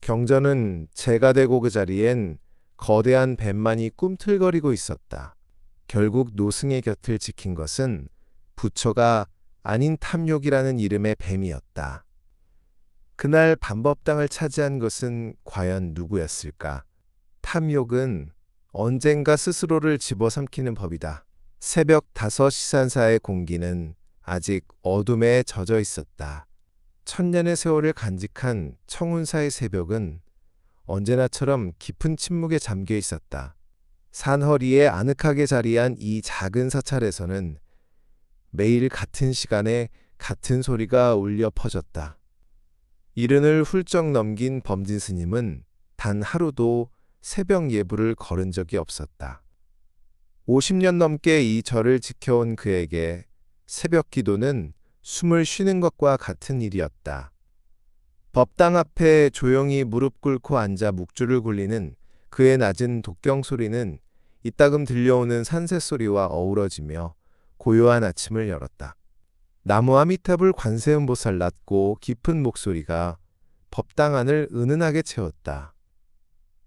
경전은 재가 되고 그 자리엔 거대한 뱀만이 꿈틀거리고 있었다. 결국 노승의 곁을 지킨 것은 부처가 아닌 탐욕이라는 이름의 뱀이었다. 그날 반법당을 차지한 것은 과연 누구였을까? 탐욕은 언젠가 스스로를 집어삼키는 법이다. 새벽 5시 시산사의 공기는 아직 어둠에 젖어 있었다. 천년의 세월을 간직한 청운사의 새벽은 언제나처럼 깊은 침묵에 잠겨 있었다. 산허리에 아늑하게 자리한 이 작은 사찰에서는 매일 같은 시간에 같은 소리가 울려 퍼졌다. 이른을 훌쩍 넘긴 범진 스님은 단 하루도 새벽 예불을 거른 적이 없었다. 50년 넘게 이 절을 지켜온 그에게 새벽 기도는 숨을 쉬는 것과 같은 일이었다. 법당 앞에 조용히 무릎 꿇고 앉아 묵주를 굴리는 그의 낮은 독경 소리는 이따금 들려오는 산새 소리와 어우러지며 고요한 아침을 열었다. 나무 아미타불 관세음보살 낮고 깊은 목소리가 법당 안을 은은하게 채웠다.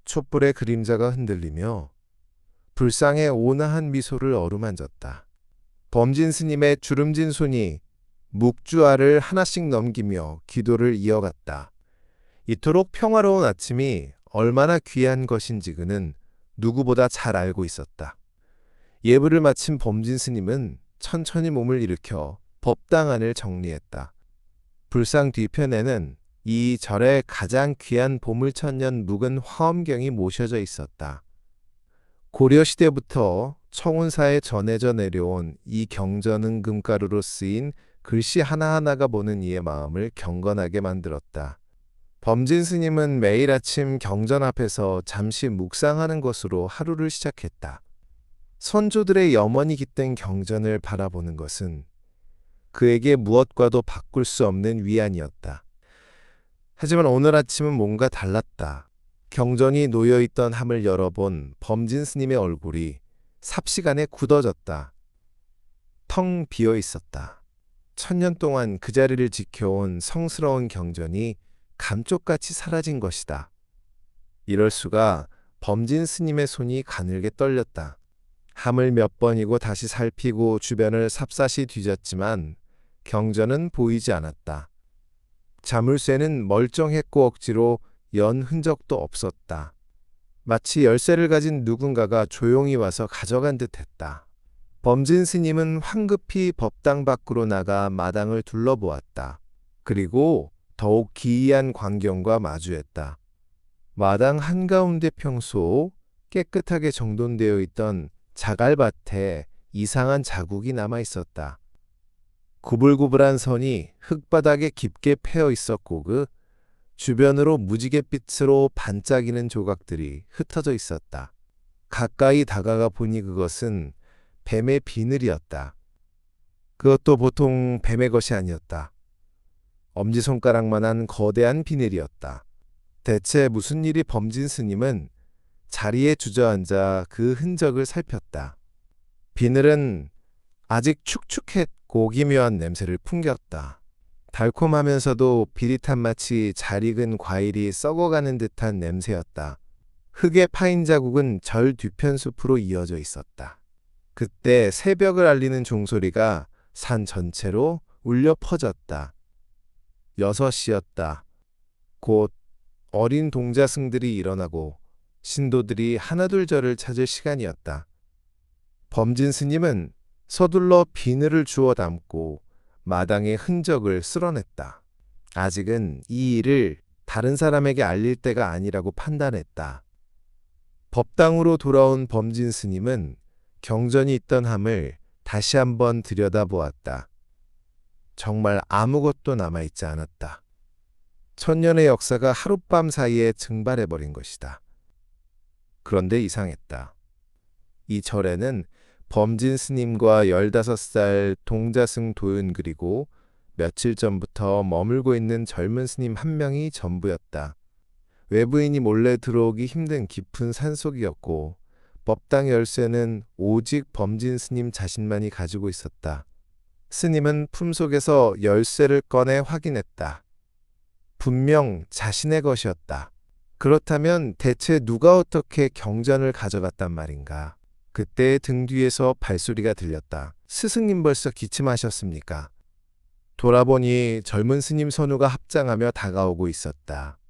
촛불의 그림자가 흔들리며 불상의 온화한 미소를 어루만졌다. 범진 스님의 주름진 손이 묵주알을 하나씩 넘기며 기도를 이어갔다. 이토록 평화로운 아침이 얼마나 귀한 것인지 그는 누구보다 잘 알고 있었다. 예불을 마친 범진 스님은 천천히 몸을 일으켜 법당 안을 정리했다. 불상 뒤편에는 이 절의 가장 귀한 보물천년 묵은 화엄경이 모셔져 있었다. 고려시대부터 청운사에 전해져 내려온 이 경전은 금가루로 쓰인 글씨 하나하나가 보는 이의 마음을 경건하게 만들었다. 범진 스님은 매일 아침 경전 앞에서 잠시 묵상하는 것으로 하루를 시작했다. 선조들의 염원이 깃든 경전을 바라보는 것은 그에게 무엇과도 바꿀 수 없는 위안이었다. 하지만 오늘 아침은 뭔가 달랐다. 경전이 놓여있던 함을 열어본 범진 스님의 얼굴이 삽시간에 굳어졌다. 텅 비어 있었다. 천년 동안 그 자리를 지켜온 성스러운 경전이 감쪽같이 사라진 것이다. 이럴 수가. 범진 스님의 손이 가늘게 떨렸다. 함을 몇 번이고 다시 살피고 주변을 샅샅이 뒤졌지만 경전은 보이지 않았다. 자물쇠는 멀쩡했고 억지로 연 흔적도 없었다. 마치 열쇠를 가진 누군가가 조용히 와서 가져간 듯했다. 범진 스님은 황급히 법당 밖으로 나가 마당을 둘러보았다. 그리고 더욱 기이한 광경과 마주했다. 마당 한가운데 평소 깨끗하게 정돈되어 있던 자갈밭에 이상한 자국이 남아 있었다. 구불구불한 선이 흙바닥에 깊게 패여 있었고 그 주변으로 무지갯빛으로 반짝이는 조각들이 흩어져 있었다. 가까이 다가가 보니 그것은 뱀의 비늘이었다. 그것도 보통 뱀의 것이 아니었다. 엄지손가락만한 거대한 비늘이었다. 대체 무슨 일이 범진 스님은 자리에 주저앉아 그 흔적을 살폈다. 비늘은 아직 축축했고 기묘한 냄새를 풍겼다. 달콤하면서도 비릿한 마치 잘 익은 과일이 썩어가는 듯한 냄새였다. 흙의 파인 자국은 절 뒤편 숲으로 이어져 있었다. 그때 새벽을 알리는 종소리가 산 전체로 울려 퍼졌다. 6시였다. 곧 어린 동자승들이 일어나고 신도들이 하나둘 절을 찾을 시간이었다. 범진 스님은 서둘러 비늘을 주워 담고 마당의 흔적을 쓸어냈다. 아직은 이 일을 다른 사람에게 알릴 때가 아니라고 판단했다. 법당으로 돌아온 범진 스님은 경전이 있던 함을 다시 한번 들여다보았다. 정말 아무것도 남아있지 않았다. 천년의 역사가 하룻밤 사이에 증발해버린 것이다. 그런데 이상했다. 이 절에는 범진 스님과 15살 동자승 도윤 그리고 며칠 전부터 머물고 있는 젊은 스님 한 명이 전부였다. 외부인이 몰래 들어오기 힘든 깊은 산속이었고 법당 열쇠는 오직 범진 스님 자신만이 가지고 있었다. 스님은 품속에서 열쇠를 꺼내 확인했다. 분명 자신의 것이었다. 그렇다면 대체 누가 어떻게 경전을 가져갔단 말인가? 그때 등 뒤에서 발소리가 들렸다. 스승님 벌써 기침하셨습니까? 돌아보니 젊은 스님 선우가 합장하며 다가오고 있었다.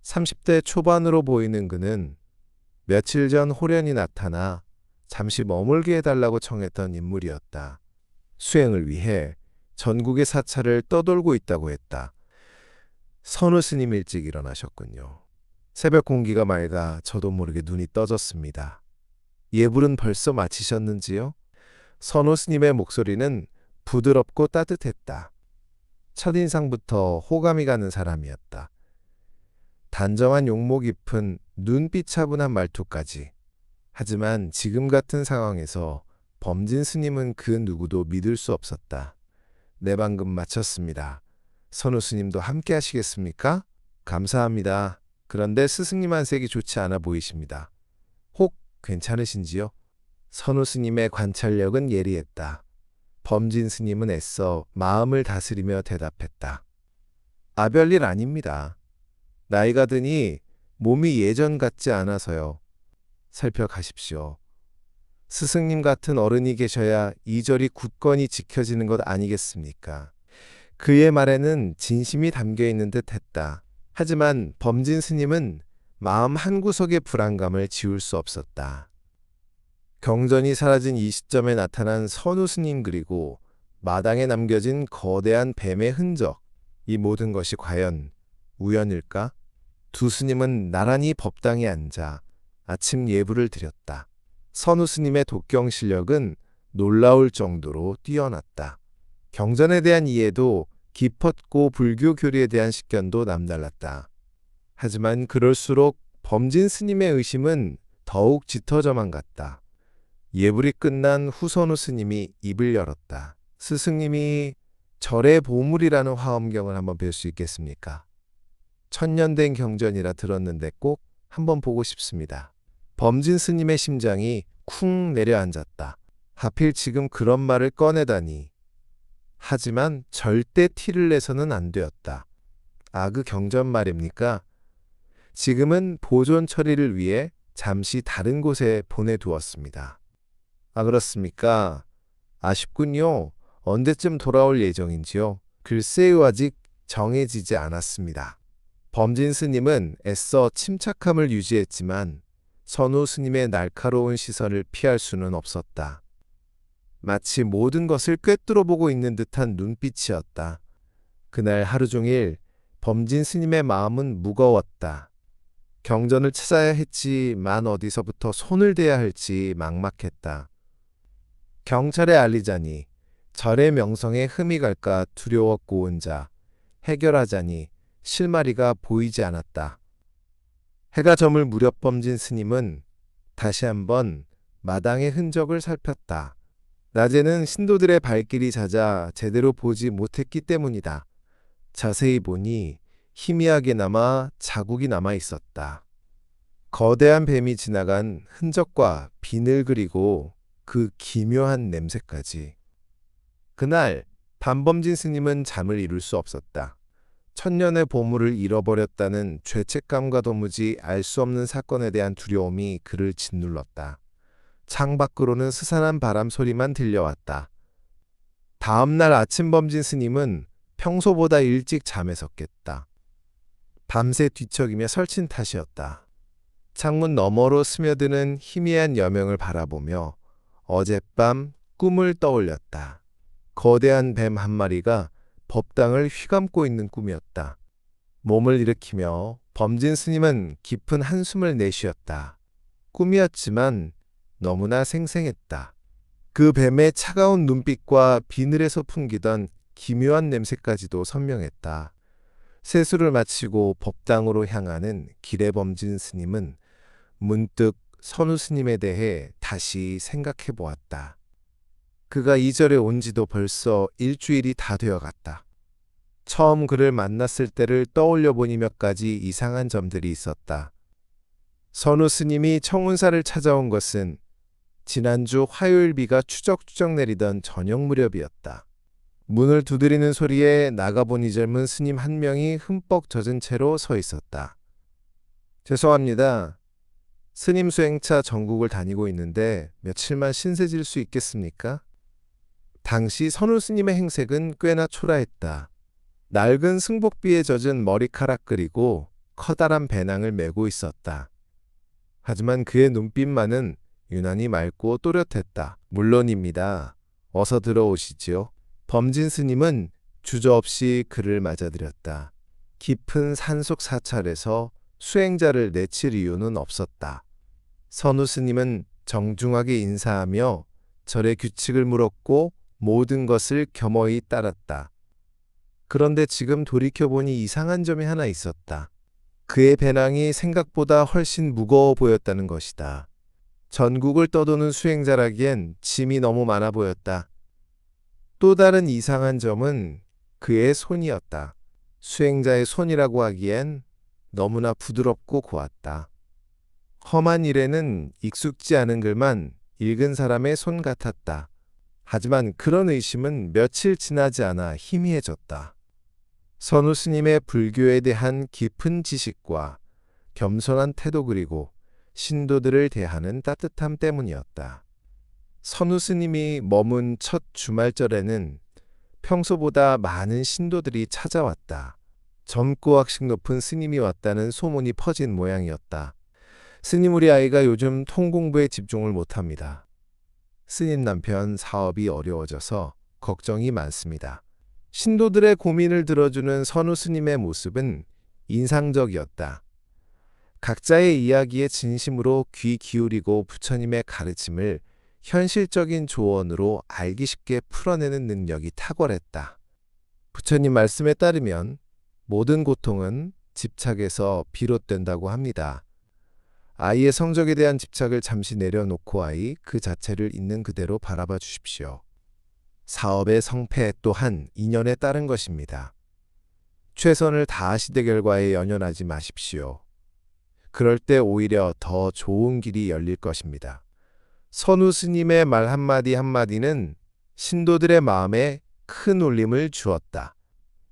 30대 초반으로 보이는 그는 며칠 전 홀연히 나타나 잠시 머물게 해달라고 청했던 인물이었다. 수행을 위해 전국의 사찰을 떠돌고 있다고 했다. 선우 스님 일찍 일어나셨군요. 새벽 공기가 맑아 저도 모르게 눈이 떠졌습니다. 예불은 벌써 마치셨는지요? 선우 스님의 목소리는 부드럽고 따뜻했다. 첫인상부터 호감이 가는 사람이었다. 단정한 용모 깊은 눈빛 차분한 말투까지. 하지만 지금 같은 상황에서 범진 스님은 그 누구도 믿을 수 없었다. 네, 방금 마쳤습니다. 선우 스님도 함께 하시겠습니까? 감사합니다. 그런데 스승님 안색이 좋지 않아 보이십니다. 혹 괜찮으신지요? 선우 스님의 관찰력은 예리했다. 범진 스님은 애써 마음을 다스리며 대답했다. 아, 별일 아닙니다. 나이가 드니 몸이 예전 같지 않아서요. 살펴가십시오. 스승님 같은 어른이 계셔야 이 절이 굳건히 지켜지는 것 아니겠습니까? 그의 말에는 진심이 담겨 있는 듯 했다. 하지만 범진 스님은 마음 한구석의 불안감을 지울 수 없었다. 경전이 사라진 이 시점에 나타난 선우 스님 그리고 마당에 남겨진 거대한 뱀의 흔적, 이 모든 것이 과연 우연일까? 두 스님은 나란히 법당에 앉아 아침 예불을 드렸다. 선우 스님의 독경 실력은 놀라울 정도로 뛰어났다. 경전에 대한 이해도 깊었고 불교 교리에 대한 식견도 남달랐다. 하지만 그럴수록 범진 스님의 의심은 더욱 짙어져만 갔다. 예불이 끝난 후 선우 스님이 입을 열었다. 스승님이 절의 보물이라는 화엄경을 한번 뵐 수 있겠습니까? 천년된 경전이라 들었는데 꼭 한번 보고 싶습니다. 범진 스님의 심장이 쿵 내려앉았다. 하필 지금 그런 말을 꺼내다니. 하지만 절대 티를 내서는 안 되었다. 아, 그 경전 말입니까? 지금은 보존 처리를 위해 잠시 다른 곳에 보내두었습니다. 아, 그렇습니까? 아쉽군요. 언제쯤 돌아올 예정인지요? 글쎄요, 아직 정해지지 않았습니다. 범진 스님은 애써 침착함을 유지했지만 선우 스님의 날카로운 시선을 피할 수는 없었다. 마치 모든 것을 꿰뚫어 보고 있는 듯한 눈빛이었다. 그날 하루 종일 범진 스님의 마음은 무거웠다. 경전을 찾아야 했지만 어디서부터 손을 대야 할지 막막했다. 경찰에 알리자니 절의 명성에 흠이 갈까 두려웠고 혼자 해결하자니 실마리가 보이지 않았다. 해가 저물 무렵 범진 스님은 다시 한번 마당의 흔적을 살폈다. 낮에는 신도들의 발길이 잦아 제대로 보지 못했기 때문이다. 자세히 보니 희미하게나마 자국이 남아 있었다. 거대한 뱀이 지나간 흔적과 비늘 그리고 그 기묘한 냄새까지. 그날 반범진 스님은 잠을 이룰 수 없었다. 천년의 보물을 잃어버렸다는 죄책감과 도무지 알 수 없는 사건에 대한 두려움이 그를 짓눌렀다. 창밖으로는 스산한 바람 소리만 들려왔다. 다음 날 아침 범진 스님은 평소보다 일찍 잠에서 깼다. 밤새 뒤척이며 설친 탓이었다. 창문 너머로 스며드는 희미한 여명을 바라보며 어젯밤 꿈을 떠올렸다. 거대한 뱀 한 마리가 법당을 휘감고 있는 꿈이었다. 몸을 일으키며 범진 스님은 깊은 한숨을 내쉬었다. 꿈이었지만 너무나 생생했다. 그 뱀의 차가운 눈빛과 비늘에서 풍기던 기묘한 냄새까지도 선명했다. 세수를 마치고 법당으로 향하는 길의 범진 스님은 문득 선우 스님에 대해 다시 생각해 보았다. 그가 이 절에 온 지도 벌써 일주일이 다 되어갔다. 처음 그를 만났을 때를 떠올려 보니 몇 가지 이상한 점들이 있었다. 선우 스님이 청운사를 찾아온 것은 지난주 화요일 비가 추적추적 내리던 저녁 무렵이었다. 문을 두드리는 소리에 나가보니 젊은 스님 한 명이 흠뻑 젖은 채로 서 있었다. 죄송합니다. 스님 수행차 전국을 다니고 있는데 며칠만 신세질 수 있겠습니까? 당시 선우 스님의 행색은 꽤나 초라했다. 낡은 승복비에 젖은 머리카락 그리고 커다란 배낭을 메고 있었다. 하지만 그의 눈빛만은 유난히 맑고 또렷했다. 물론입니다. 어서 들어오시지요. 범진 스님은 주저없이 그를 맞아들였다. 깊은 산속 사찰에서 수행자를 내칠 이유는 없었다. 선우 스님은 정중하게 인사하며 절의 규칙을 물었고 모든 것을 겸허히 따랐다. 그런데 지금 돌이켜보니 이상한 점이 하나 있었다. 그의 배낭이 생각보다 훨씬 무거워 보였다는 것이다. 전국을 떠도는 수행자라기엔 짐이 너무 많아 보였다. 또 다른 이상한 점은 그의 손이었다. 수행자의 손이라고 하기엔 너무나 부드럽고 고왔다. 험한 일에는 익숙지 않은 글만 읽은 사람의 손 같았다. 하지만 그런 의심은 며칠 지나지 않아 희미해졌다. 선우 스님의 불교에 대한 깊은 지식과 겸손한 태도 그리고 신도들을 대하는 따뜻함 때문이었다. 선우 스님이 머문 첫 주말절에는 평소보다 많은 신도들이 찾아왔다. 젊고 학식 높은 스님이 왔다는 소문이 퍼진 모양이었다. 스님 우리 아이가 요즘 통공부에 집중을 못합니다. 스님 남편 사업이 어려워져서 걱정이 많습니다. 신도들의 고민을 들어주는 선우 스님의 모습은 인상적이었다. 각자의 이야기에 진심으로 귀 기울이고 부처님의 가르침을 현실적인 조언으로 알기 쉽게 풀어내는 능력이 탁월했다. 부처님 말씀에 따르면 모든 고통은 집착에서 비롯된다고 합니다. 아이의 성적에 대한 집착을 잠시 내려놓고 그 자체를 있는 그대로 바라봐 주십시오. 사업의 성패 또한 인연에 따른 것입니다. 최선을 다하시되 결과에 연연하지 마십시오. 그럴 때 오히려 더 좋은 길이 열릴 것입니다. 선우 스님의 말 한마디 한마디는 신도들의 마음에 큰 울림을 주었다.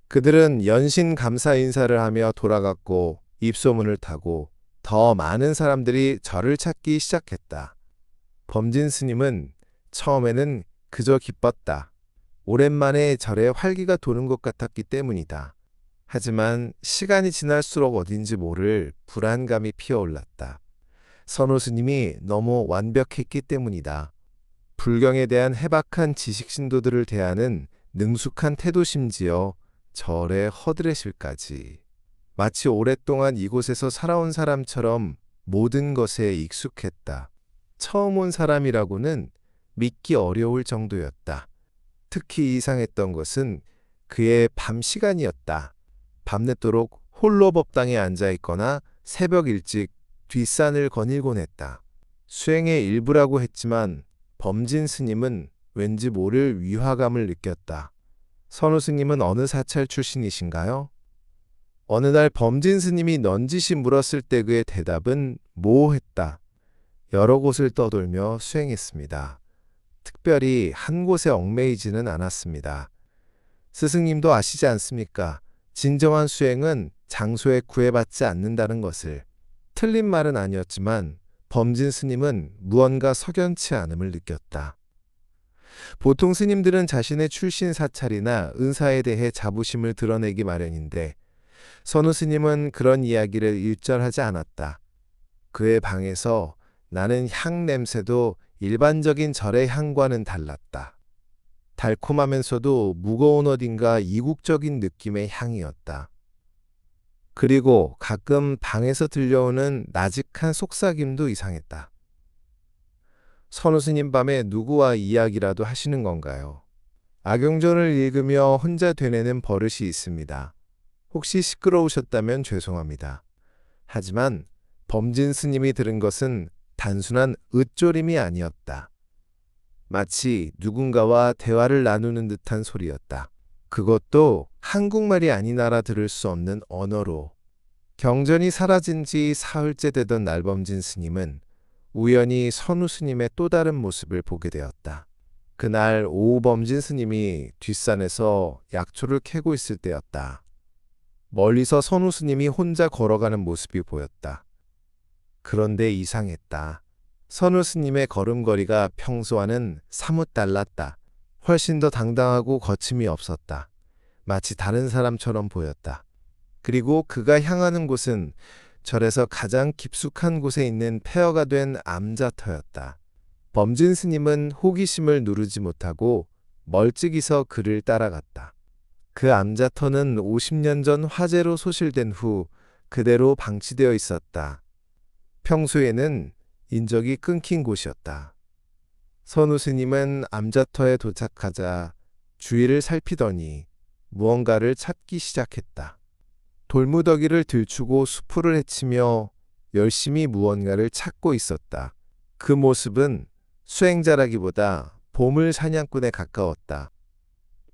그들은 연신 감사 인사를 하며 돌아갔고 입소문을 타고 더 많은 사람들이 절을 찾기 시작했다. 범진 스님은 처음에는 그저 기뻤다. 오랜만에 절에 활기가 도는 것 같았기 때문이다. 하지만 시간이 지날수록 어딘지 모를 불안감이 피어올랐다. 선우 스님이 너무 완벽했기 때문이다. 불경에 대한 해박한 지식 신도들을 대하는 능숙한 태도 심지어 절의 허드렛일까지. 마치 오랫동안 이곳에서 살아온 사람처럼 모든 것에 익숙했다. 처음 온 사람이라고는 믿기 어려울 정도였다. 특히 이상했던 것은 그의 밤 시간이었다. 밤늦도록 홀로 법당에 앉아 있거나 새벽 일찍 뒷산을 거닐곤 했다. 수행의 일부라고 했지만 범진 스님은 왠지 모를 위화감을 느꼈다. 선우 스님은 어느 사찰 출신이신가요? 어느 날 범진 스님이 넌지시 물었을 때 그의 대답은 모호했다. 여러 곳을 떠돌며 수행했습니다. 특별히 한 곳에 얽매이지는 않았습니다. 스승님도 아시지 않습니까? 진정한 수행은 장소에 구애받지 않는다는 것을. 틀린 말은 아니었지만 범진 스님은 무언가 석연치 않음을 느꼈다. 보통 스님들은 자신의 출신 사찰이나 은사에 대해 자부심을 드러내기 마련인데 선우 스님은 그런 이야기를 일절하지 않았다. 그의 방에서 나는 향 냄새도 일반적인 절의 향과는 달랐다. 달콤하면서도 무거운 어딘가 이국적인 느낌의 향이었다. 그리고 가끔 방에서 들려오는 나직한 속삭임도 이상했다. 선우 스님 밤에 누구와 이야기라도 하시는 건가요? 악용전을 읽으며 혼자 되뇌는 버릇이 있습니다. 혹시 시끄러우셨다면 죄송합니다. 하지만 범진 스님이 들은 것은 단순한 읊조림이 아니었다. 마치 누군가와 대화를 나누는 듯한 소리였다. 그것도 한국말이 아닌 알아들을 수 없는 언어로. 경전이 사라진 지 사흘째 되던 날 범진 스님은 우연히 선우 스님의 또 다른 모습을 보게 되었다. 그날 오후 범진 스님이 뒷산에서 약초를 캐고 있을 때였다. 멀리서 선우 스님이 혼자 걸어가는 모습이 보였다. 그런데 이상했다. 선우 스님의 걸음걸이가 평소와는 사뭇 달랐다. 훨씬 더 당당하고 거침이 없었다. 마치 다른 사람처럼 보였다. 그리고 그가 향하는 곳은 절에서 가장 깊숙한 곳에 있는 폐허가 된 암자터였다. 범진 스님은 호기심을 누르지 못하고 멀찍이 서 그를 따라갔다. 그 암자터는 50년 전 화재로 소실된 후 그대로 방치되어 있었다. 평소에는 인적이 끊긴 곳이었다. 선우 스님은 암자터에 도착하자 주위를 살피더니 무언가를 찾기 시작했다. 돌무더기를 들추고 수풀을 헤치며 열심히 무언가를 찾고 있었다. 그 모습은 수행자라기보다 보물 사냥꾼에 가까웠다.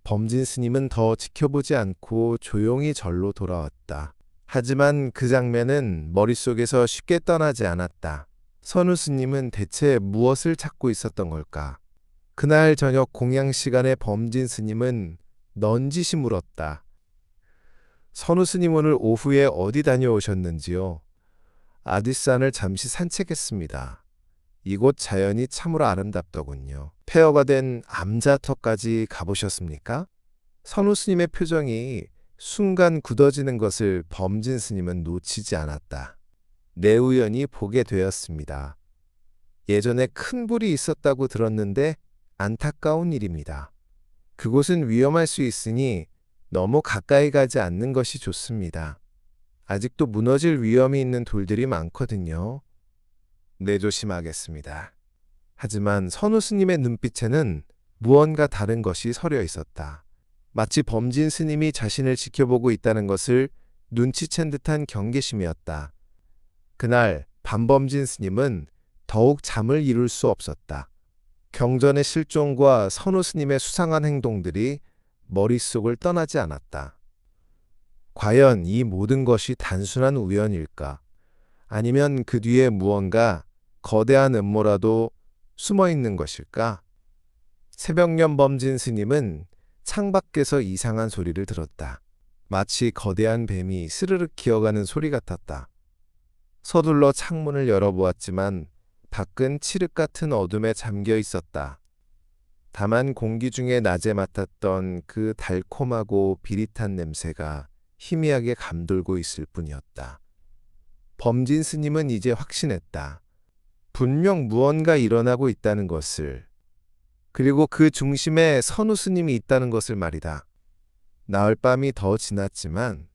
범진 스님은 더 지켜보지 않고 조용히 절로 돌아왔다. 하지만 그 장면은 머릿속에서 쉽게 떠나지 않았다. 선우 스님은 대체 무엇을 찾고 있었던 걸까? 그날 저녁 공양 시간에 범진 스님은 넌지시 물었다. 선우 스님 오늘 오후에 어디 다녀오셨는지요? 아디산을 잠시 산책했습니다. 이곳 자연이 참으로 아름답더군요. 폐허가 된 암자터까지 가보셨습니까? 선우 스님의 표정이 순간 굳어지는 것을 범진 스님은 놓치지 않았다. 내 우연히 보게 되었습니다. 예전에 큰 불이 있었다고 들었는데 안타까운 일입니다. 그곳은 위험할 수 있으니 너무 가까이 가지 않는 것이 좋습니다. 아직도 무너질 위험이 있는 돌들이 많거든요. 네, 조심하겠습니다. 하지만 선우 스님의 눈빛에는 무언가 다른 것이 서려 있었다. 마치 범진 스님이 자신을 지켜보고 있다는 것을 눈치챈 듯한 경계심이었다. 그날 밤범진 스님은 더욱 잠을 이룰 수 없었다. 경전의 실종과 선우 스님의 수상한 행동들이 머릿속을 떠나지 않았다. 과연 이 모든 것이 단순한 우연일까? 아니면 그 뒤에 무언가 거대한 음모라도 숨어 있는 것일까? 새벽녘 범진 스님은 창밖에서 이상한 소리를 들었다. 마치 거대한 뱀이 스르륵 기어가는 소리 같았다. 서둘러 창문을 열어보았지만 밖은 칠흑 같은 어둠에 잠겨 있었다. 다만 공기 중에 낮에 맡았던 그 달콤하고 비릿한 냄새가 희미하게 감돌고 있을 뿐이었다. 범진 스님은 이제 확신했다. 분명 무언가 일어나고 있다는 것을, 그리고 그 중심에 선우 스님이 있다는 것을 말이다. 나흘 밤이 더 지났지만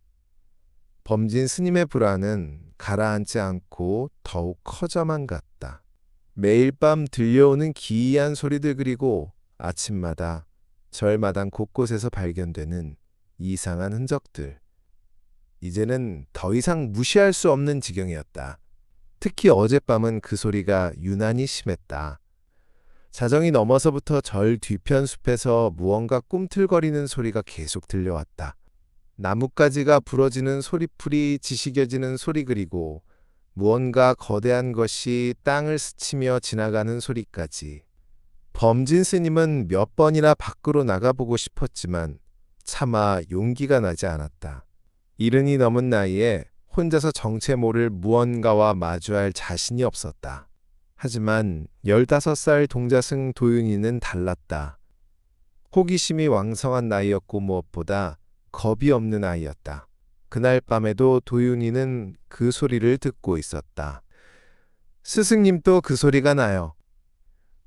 범진 스님의 불안은 가라앉지 않고 더욱 커져만 갔다. 매일 밤 들려오는 기이한 소리들, 그리고 아침마다 절마당 곳곳에서 발견되는 이상한 흔적들. 이제는 더 이상 무시할 수 없는 지경이었다. 특히 어젯밤은 그 소리가 유난히 심했다. 자정이 넘어서부터 절 뒤편 숲에서 무언가 꿈틀거리는 소리가 계속 들려왔다. 나뭇가지가 부러지는 소리풀이 지시겨지는 소리, 그리고 무언가 거대한 것이 땅을 스치며 지나가는 소리까지. 범진 스님은 몇 번이나 밖으로 나가보고 싶었지만 차마 용기가 나지 않았다. 이른이 넘은 나이에 혼자서 정체 모를 무언가와 마주할 자신이 없었다. 하지만 15살 동자승 도윤이는 달랐다. 호기심이 왕성한 나이였고 무엇보다 겁이 없는 아이였다. 그날 밤에도 도윤이는 그 소리를 듣고 있었다. 스승님도 그 소리가 나요.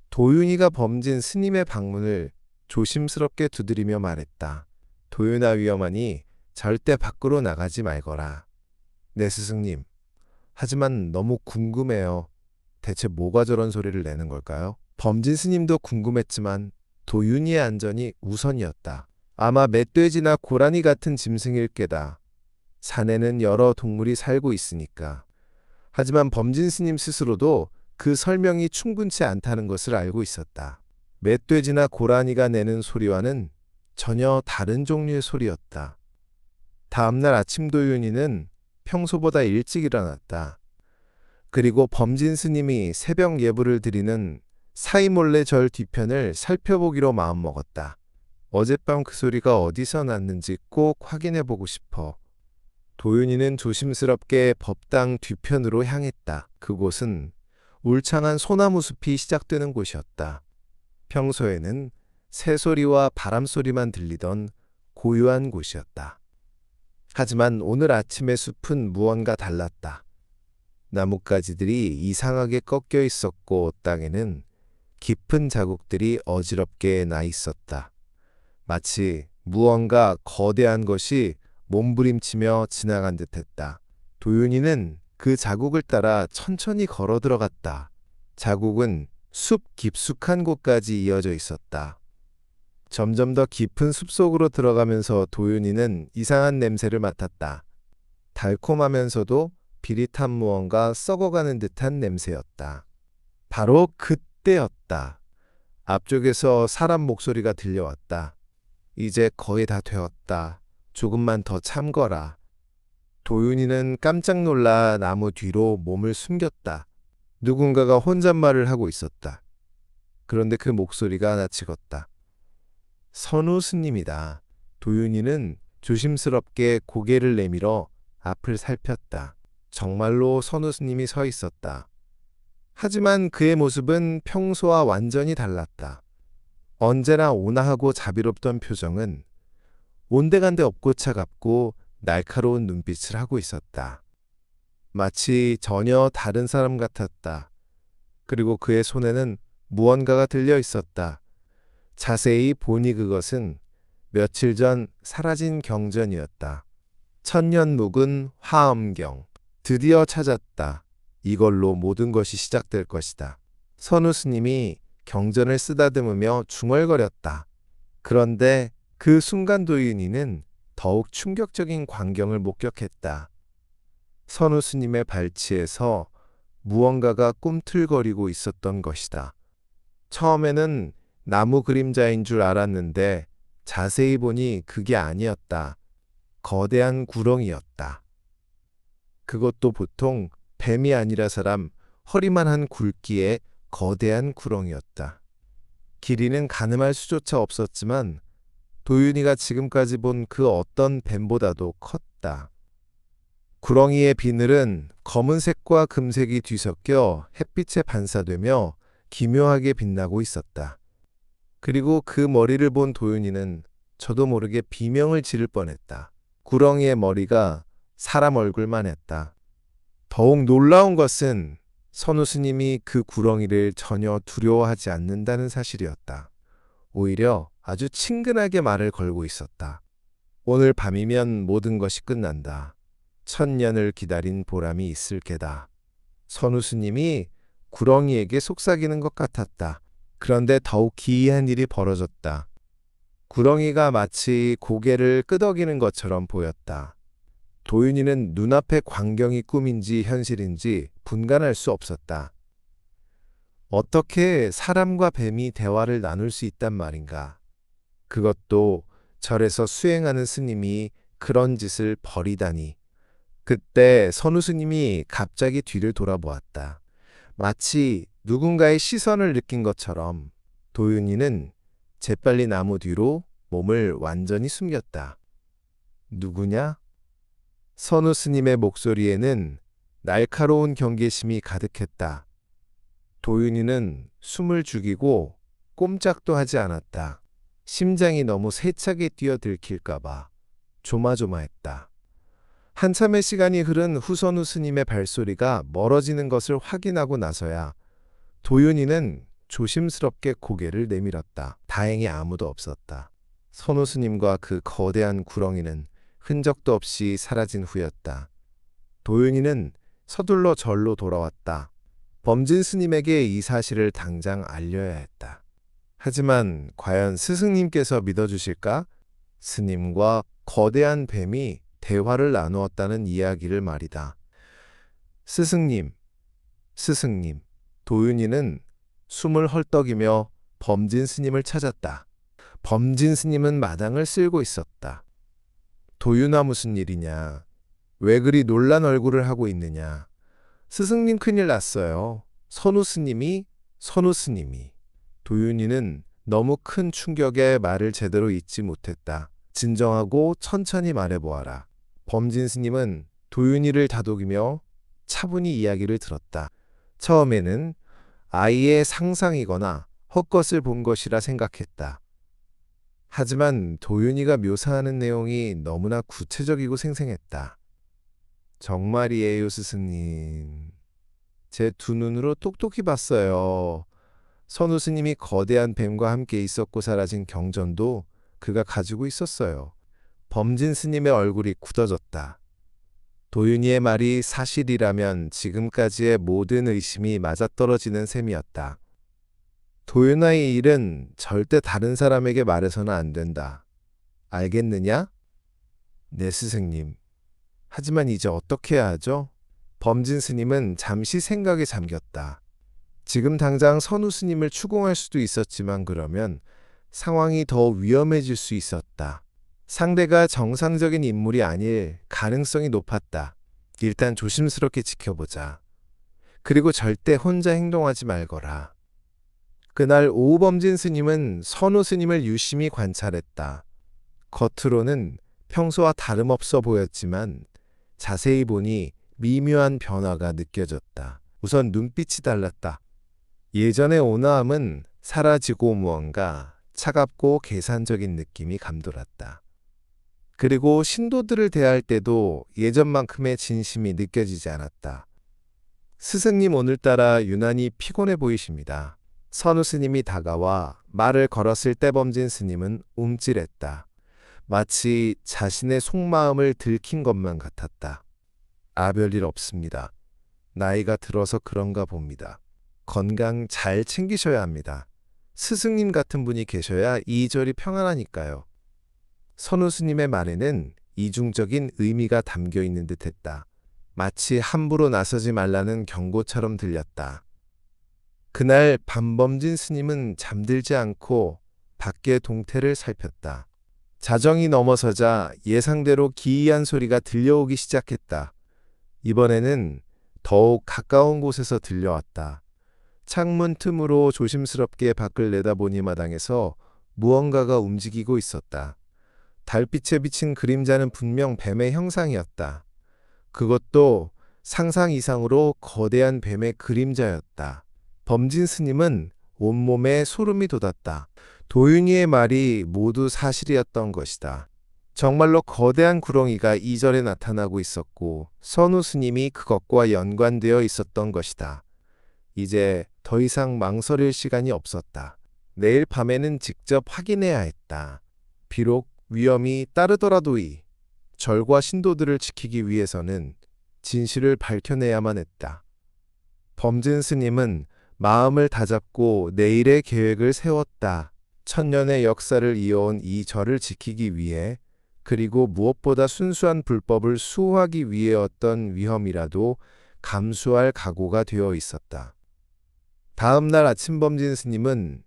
도윤이가 범진 스님의 방문을 조심스럽게 두드리며 말했다. 도윤아, 위험하니 절대 밖으로 나가지 말거라. 네, 스승님. 하지만 너무 궁금해요. 대체 뭐가 저런 소리를 내는 걸까요? 범진 스님도 궁금했지만 도윤이의 안전이 우선이었다. 아마 멧돼지나 고라니 같은 짐승일 게다. 산에는 여러 동물이 살고 있으니까. 하지만 범진 스님 스스로도 그 설명이 충분치 않다는 것을 알고 있었다. 멧돼지나 고라니가 내는 소리와는 전혀 다른 종류의 소리였다. 다음날 아침 도윤이는 평소보다 일찍 일어났다. 그리고 범진 스님이 새벽 예불을 드리는 사이몰레 절 뒤편을 살펴보기로 마음먹었다. 어젯밤 그 소리가 어디서 났는지 꼭 확인해보고 싶어. 도윤이는 조심스럽게 법당 뒤편으로 향했다. 그곳은 울창한 소나무 숲이 시작되는 곳이었다. 평소에는 새소리와 바람소리만 들리던 고요한 곳이었다. 하지만 오늘 아침의 숲은 무언가 달랐다. 나뭇가지들이 이상하게 꺾여 있었고 땅에는 깊은 자국들이 어지럽게 나 있었다. 마치 무언가 거대한 것이 몸부림치며 지나간 듯했다. 도윤이는 그 자국을 따라 천천히 걸어 들어갔다. 자국은 숲 깊숙한 곳까지 이어져 있었다. 점점 더 깊은 숲속으로 들어가면서 도윤이는 이상한 냄새를 맡았다. 달콤하면서도 비릿한 무언가 썩어가는 듯한 냄새였다. 바로 그때였다. 앞쪽에서 사람 목소리가 들려왔다. 이제 거의 다 되었다. 조금만 더 참거라. 도윤이는 깜짝 놀라 나무 뒤로 몸을 숨겼다. 누군가가 혼잣말을 하고 있었다. 그런데 그 목소리가 낯익었다. 선우 스님이다. 도윤이는 조심스럽게 고개를 내밀어 앞을 살폈다. 정말로 선우 스님이 서 있었다. 하지만 그의 모습은 평소와 완전히 달랐다. 언제나 온화하고 자비롭던 표정은 온데간데 없고 차갑고 날카로운 눈빛을 하고 있었다. 마치 전혀 다른 사람 같았다. 그리고 그의 손에는 무언가가 들려 있었다. 자세히 보니 그것은 며칠 전 사라진 경전이었다. 천년 묵은 화엄경. 드디어 찾았다. 이걸로 모든 것이 시작될 것이다. 선우 스님이 경전을 쓰다듬으며 중얼거렸다. 그런데 그 순간 도윤이는 더욱 충격적인 광경을 목격했다. 선우 스님의 발치에서 무언가가 꿈틀거리고 있었던 것이다. 처음에는 나무 그림자인 줄 알았는데 자세히 보니 그게 아니었다. 거대한 구렁이었다. 그것도 보통 뱀이 아니라 사람 허리만한 굵기의 거대한 구렁이었다. 길이는 가늠할 수조차 없었지만 도윤이가 지금까지 본 그 어떤 뱀보다도 컸다. 구렁이의 비늘은 검은색과 금색이 뒤섞여 햇빛에 반사되며 기묘하게 빛나고 있었다. 그리고 그 머리를 본 도윤이는 저도 모르게 비명을 지를 뻔했다. 구렁이의 머리가 사람 얼굴만 했다. 더욱 놀라운 것은 선우 스님이 그 구렁이를 전혀 두려워하지 않는다는 사실이었다. 오히려 아주 친근하게 말을 걸고 있었다. 오늘 밤이면 모든 것이 끝난다. 천년을 기다린 보람이 있을 게다. 선우 스님이 구렁이에게 속삭이는 것 같았다. 그런데 더욱 기이한 일이 벌어졌다. 구렁이가 마치 고개를 끄덕이는 것처럼 보였다. 도윤이는 눈앞의 광경이 꿈인지 현실인지 분간할 수 없었다. 어떻게 사람과 뱀이 대화를 나눌 수 있단 말인가? 그것도 절에서 수행하는 스님이 그런 짓을 벌이다니. 그때 선우 스님이 갑자기 뒤를 돌아보았다. 마치 누군가의 시선을 느낀 것처럼 도윤이는 재빨리 나무 뒤로 몸을 완전히 숨겼다. 누구냐? 선우 스님의 목소리에는 날카로운 경계심이 가득했다. 도윤이는 숨을 죽이고 꼼짝도 하지 않았다. 심장이 너무 세차게 뛰어들킬까봐 조마조마했다. 한참의 시간이 흐른 후 선우 스님의 발소리가 멀어지는 것을 확인하고 나서야 도윤이는 조심스럽게 고개를 내밀었다. 다행히 아무도 없었다. 선우 스님과 그 거대한 구렁이는 흔적도 없이 사라진 후였다. 도윤이는 서둘러 절로 돌아왔다. 범진 스님에게 이 사실을 당장 알려야 했다. 하지만 과연 스승님께서 믿어주실까? 스님과 거대한 뱀이 대화를 나누었다는 이야기를 말이다. 스승님, 스승님. 도윤이는 숨을 헐떡이며 범진 스님을 찾았다. 범진 스님은 마당을 쓸고 있었다. 도윤아, 무슨 일이냐? 왜 그리 놀란 얼굴을 하고 있느냐? 스승님, 큰일 났어요. 선우 스님이. 도윤이는 너무 큰 충격에 말을 제대로 잇지 못했다. 진정하고 천천히 말해보아라. 범진 스님은 도윤이를 다독이며 차분히 이야기를 들었다. 처음에는 아이의 상상이거나 헛것을 본 것이라 생각했다. 하지만 도윤이가 묘사하는 내용이 너무나 구체적이고 생생했다. 정말이에요, 스승님. 제 두 눈으로 똑똑히 봤어요. 선우 스님이 거대한 뱀과 함께 있었고 사라진 경전도 그가 가지고 있었어요. 범진 스님의 얼굴이 굳어졌다. 도윤이의 말이 사실이라면 지금까지의 모든 의심이 맞아떨어지는 셈이었다. 도윤아의 일은 절대 다른 사람에게 말해서는 안 된다. 알겠느냐? 네, 스승님. 하지만 이제 어떻게 해야 하죠? 범진 스님은 잠시 생각에 잠겼다. 지금 당장 선우 스님을 추궁할 수도 있었지만 그러면 상황이 더 위험해질 수 있었다. 상대가 정상적인 인물이 아닐 가능성이 높았다. 일단 조심스럽게 지켜보자. 그리고 절대 혼자 행동하지 말거라. 그날 오후 범진 스님은 선우 스님을 유심히 관찰했다. 겉으로는 평소와 다름없어 보였지만 자세히 보니 미묘한 변화가 느껴졌다. 우선 눈빛이 달랐다. 예전의 온화함은 사라지고 무언가 차갑고 계산적인 느낌이 감돌았다. 그리고 신도들을 대할 때도 예전만큼의 진심이 느껴지지 않았다. 스승님 오늘따라 유난히 피곤해 보이십니다. 선우 스님이 다가와 말을 걸었을 때 범진 스님은 움찔했다. 마치 자신의 속마음을 들킨 것만 같았다. 별일 없습니다. 나이가 들어서 그런가 봅니다. 건강 잘 챙기셔야 합니다. 스승님 같은 분이 계셔야 이절이 평안하니까요. 선우 스님의 말에는 이중적인 의미가 담겨 있는 듯했다. 마치 함부로 나서지 말라는 경고처럼 들렸다. 그날 밤 범진 스님은 잠들지 않고 밖의 동태를 살폈다. 자정이 넘어서자 예상대로 기이한 소리가 들려오기 시작했다. 이번에는 더욱 가까운 곳에서 들려왔다. 창문 틈으로 조심스럽게 밖을 내다보니 마당에서 무언가가 움직이고 있었다. 달빛에 비친 그림자는 분명 뱀의 형상이었다. 그것도 상상 이상으로 거대한 뱀의 그림자였다. 범진 스님은 온몸에 소름이 돋았다. 도윤이의 말이 모두 사실이었던 것이다. 정말로 거대한 구렁이가 이절에 나타나고 있었고 선우 스님이 그것과 연관되어 있었던 것이다. 이제 더 이상 망설일 시간이 없었다. 내일 밤에는 직접 확인해야 했다. 비록 위험이 따르더라도이 절과 신도들을 지키기 위해서는 진실을 밝혀내야만 했다. 범진 스님은 마음을 다잡고 내일의 계획을 세웠다. 천년의 역사를 이어온 이 절을 지키기 위해 그리고 무엇보다 순수한 불법을 수호하기 위해였던 위험이라도 감수할 각오가 되어 있었다. 다음 날 아침 범진 스님은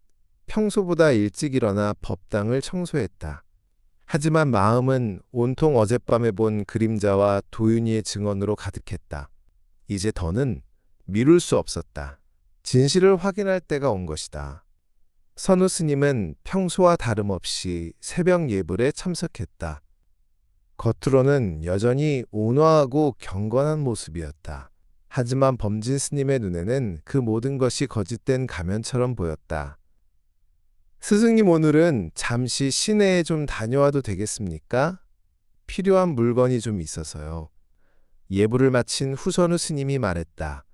평소보다 일찍 일어나 법당을 청소했다. 하지만 마음은 온통 어젯밤에 본 그림자와 도윤이의 증언으로 가득했다. 이제 더는 미룰 수 없었다. 진실을 확인할 때가 온 것이다. 선우 스님은 평소와 다름없이 새벽 예불에 참석했다. 겉으로는 여전히 온화하고 경건한 모습이었다. 하지만 범진 스님의 눈에는 그 모든 것이 거짓된 가면처럼 보였다. 스승님 오늘은 잠시 시내에 좀 다녀와도 되겠습니까? 필요한 물건이 좀 있어서요. 예불을 마친 후선우 스님이 말했다.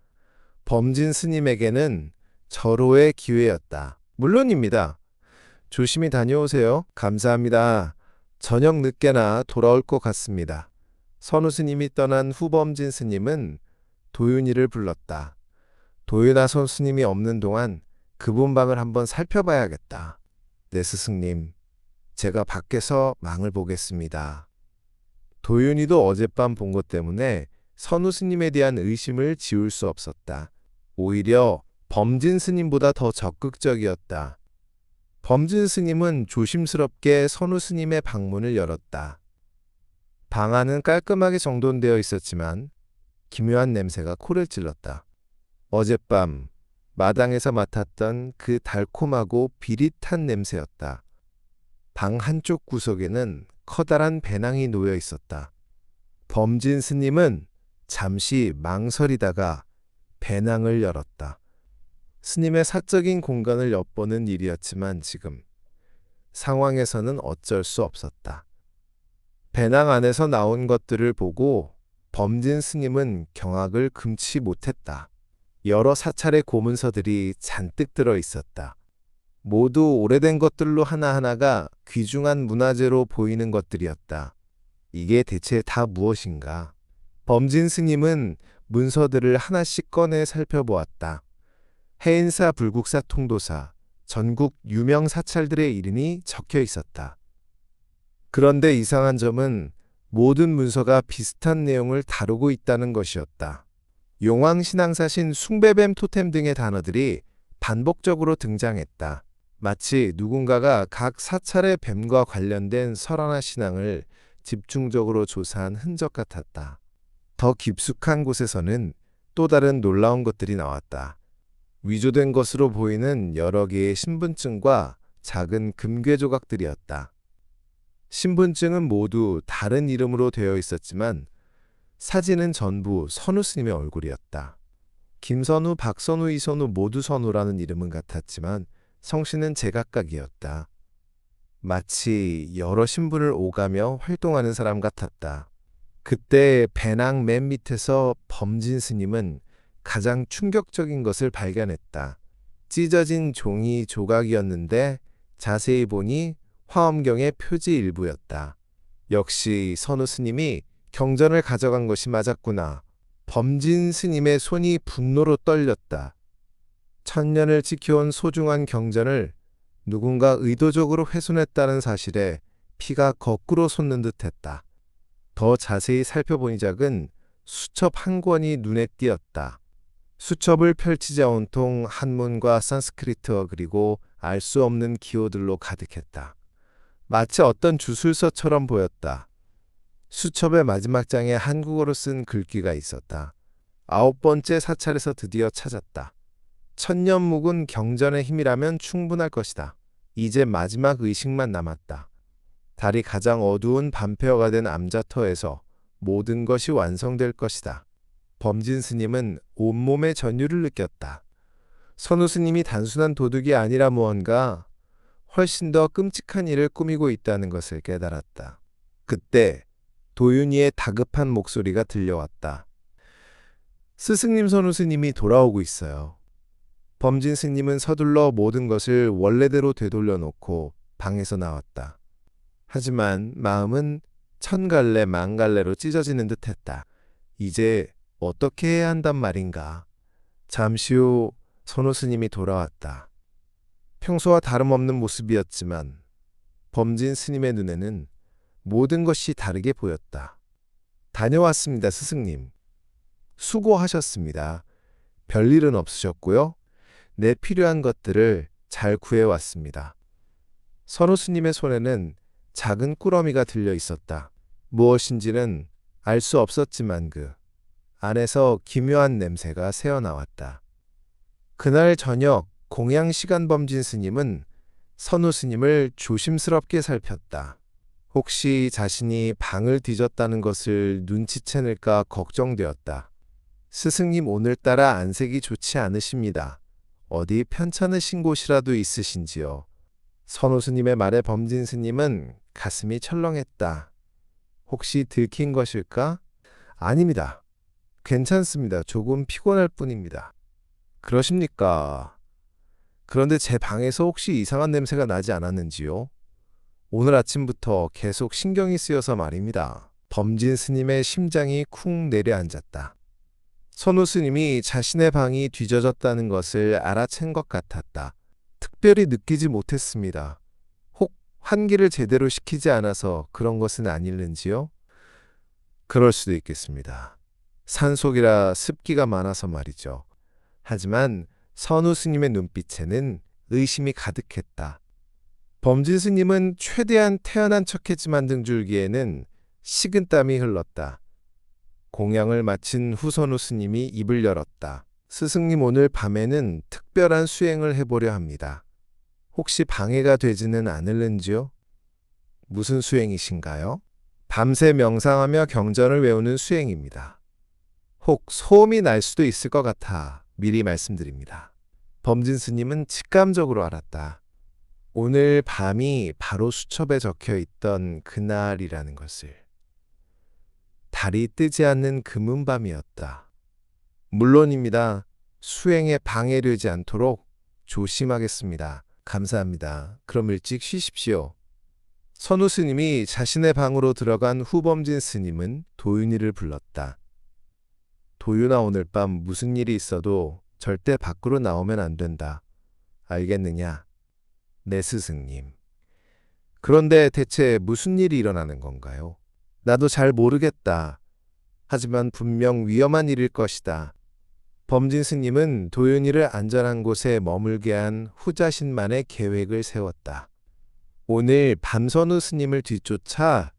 범진 스님에게는 절호의 기회였다. 물론입니다. 조심히 다녀오세요. 감사합니다. 저녁 늦게나 돌아올 것 같습니다. 선우 스님이 떠난 후 범진 스님은 도윤이를 불렀다. 도윤아 선 스님이 없는 동안 그분 방을 한번 살펴봐야겠다. 네 스승님, 제가 밖에서 망을 보겠습니다. 도윤이도 어젯밤 본 것 때문에 선우 스님에 대한 의심을 지울 수 없었다. 오히려 범진 스님보다 더 적극적이었다. 범진 스님은 조심스럽게 선우 스님의 방문을 열었다. 방 안은 깔끔하게 정돈되어 있었지만 기묘한 냄새가 코를 찔렀다. 어젯밤 마당에서 맡았던 그 달콤하고 비릿한 냄새였다. 방 한쪽 구석에는 커다란 배낭이 놓여 있었다. 범진 스님은 잠시 망설이다가 배낭을 열었다. 스님의 사적인 공간을 엿보는 일이었지만 지금 상황에서는 어쩔 수 없었다. 배낭 안에서 나온 것들을 보고 범진 스님은 경악을 금치 못했다. 여러 사찰의 고문서들이 잔뜩 들어 있었다. 모두 오래된 것들로 하나하나가 귀중한 문화재로 보이는 것들이었다. 이게 대체 다 무엇인가? 범진 스님은 문서들을 하나씩 꺼내 살펴보았다. 해인사, 불국사, 통도사, 전국 유명 사찰들의 이름이 적혀 있었다. 그런데 이상한 점은 모든 문서가 비슷한 내용을 다루고 있다는 것이었다. 용왕신앙사신, 숭배뱀 토템 등의 단어들이 반복적으로 등장했다. 마치 누군가가 각 사찰의 뱀과 관련된 설화나 신앙을 집중적으로 조사한 흔적 같았다. 더 깊숙한 곳에서는 또 다른 놀라운 것들이 나왔다. 위조된 것으로 보이는 여러 개의 신분증과 작은 금괴 조각들이었다. 신분증은 모두 다른 이름으로 되어 있었지만 사진은 전부 선우 스님의 얼굴이었다. 김선우, 박선우, 이선우 모두 선우라는 이름은 같았지만 성씨는 제각각이었다. 마치 여러 신분을 오가며 활동하는 사람 같았다. 그때 배낭 맨 밑에서 범진 스님은 가장 충격적인 것을 발견했다. 찢어진 종이 조각이었는데 자세히 보니 화엄경의 표지 일부였다. 역시 선우 스님이 경전을 가져간 것이 맞았구나. 범진 스님의 손이 분노로 떨렸다. 천년을 지켜온 소중한 경전을 누군가 의도적으로 훼손했다는 사실에 피가 거꾸로 솟는 듯했다. 더 자세히 살펴보니 작은 수첩 한 권이 눈에 띄었다. 수첩을 펼치자 온통 한문과 산스크리트어 그리고 알 수 없는 기호들로 가득했다. 마치 어떤 주술서처럼 보였다. 수첩의 마지막 장에 한국어로 쓴 글귀가 있었다. 9번째 사찰에서 드디어 찾았다. 천년 묵은 경전의 힘이라면 충분할 것이다. 이제 마지막 의식만 남았다. 달이 가장 어두운 밤페어가 된 암자터에서 모든 것이 완성될 것이다. 범진 스님은 온몸의 전율을 느꼈다. 선우 스님이 단순한 도둑이 아니라 무언가 훨씬 더 끔찍한 일을 꾸미고 있다는 것을 깨달았다. 그때 도윤이의 다급한 목소리가 들려왔다. 스승님, 선우 스님이 돌아오고 있어요. 범진 스님은 서둘러 모든 것을 원래대로 되돌려 놓고 방에서 나왔다. 하지만 마음은 천갈래 만갈래로 찢어지는 듯했다. 이제 어떻게 해야 한단 말인가? 잠시 후 선우 스님이 돌아왔다. 평소와 다름없는 모습이었지만 범진 스님의 눈에는 모든 것이 다르게 보였다. 다녀왔습니다, 스승님. 수고하셨습니다. 별일은 없으셨고요. 내 필요한 것들을 잘 구해왔습니다. 선우 스님의 손에는 작은 꾸러미가 들려 있었다. 무엇인지는 알 수 없었지만 그 안에서 기묘한 냄새가 새어나왔다. 그날 저녁 공양 시간 범진 스님은 선우 스님을 조심스럽게 살폈다. 혹시 자신이 방을 뒤졌다는 것을 눈치채는가 걱정되었다. 스승님, 오늘따라 안색이 좋지 않으십니다. 어디 편찮으신 곳이라도 있으신지요? 선우 스님의 말에 범진 스님은 가슴이 철렁했다. 혹시 들킨 것일까? 아닙니다. 괜찮습니다. 조금 피곤할 뿐입니다. 그러십니까? 그런데 제 방에서 혹시 이상한 냄새가 나지 않았는지요? 오늘 아침부터 계속 신경이 쓰여서 말입니다. 범진 스님의 심장이 쿵 내려앉았다. 선우 스님이 자신의 방이 뒤져졌다는 것을 알아챈 것 같았다. 특별히 느끼지 못했습니다. 혹 환기를 제대로 시키지 않아서 그런 것은 아닐는지요? 그럴 수도 있겠습니다. 산속이라 습기가 많아서 말이죠. 하지만 선우 스님의 눈빛에는 의심이 가득했다. 범진 스님은 최대한 태연한 척했지만 등줄기에는 식은땀이 흘렀다. 공양을 마친 후 선우 스님이 입을 열었다. 스승님, 오늘 밤에는 특별한 수행을 해보려 합니다. 혹시 방해가 되지는 않을는지요? 무슨 수행이신가요? 밤새 명상하며 경전을 외우는 수행입니다. 혹 소음이 날 수도 있을 것 같아 미리 말씀드립니다. 범진 스님은 직감적으로 알았다. 오늘 밤이 바로 수첩에 적혀 있던 그날이라는 것을. 달이 뜨지 않는 금은밤이었다. 물론입니다. 수행에 방해되지 않도록 조심하겠습니다. 감사합니다. 그럼 일찍 쉬십시오. 선우 스님이 자신의 방으로 들어간 후 범진 스님은 도윤이를 불렀다. 도윤아, 오늘 밤 무슨 일이 있어도 절대 밖으로 나오면 안 된다. 알겠느냐? 네, 스승님. 그런데 대체 무슨 일이 일어나는 건가요? 나도 잘 모르겠다. 하지만 분명 위험한 일일 것이다. 범진 스님은 도윤이를 안전한 곳에 머물게 한 후자신만의 계획을 세웠다. 오늘 밤선우 스님을 뒤쫓아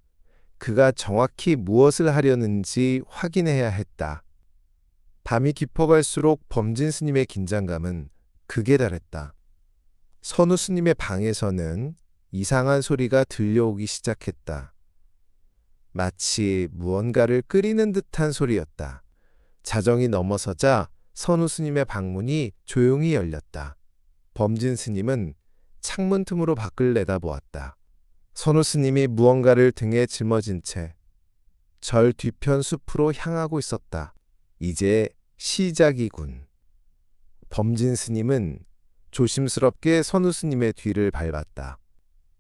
그가 정확히 무엇을 하려는지 확인해야 했다. 밤이 깊어갈수록 범진 스님의 긴장감은 극에 달했다. 선우 스님의 방에서는 이상한 소리가 들려오기 시작했다. 마치 무언가를 끓이는 듯한 소리였다. 자정이 넘어서자 선우 스님의 방문이 조용히 열렸다. 범진 스님은 창문 틈으로 밖을 내다보았다. 선우 스님이 무언가를 등에 짊어진 채 절 뒤편 숲으로 향하고 있었다. 이제 시작이군. 범진 스님은 조심스럽게 선우 스님의 뒤를 밟았다.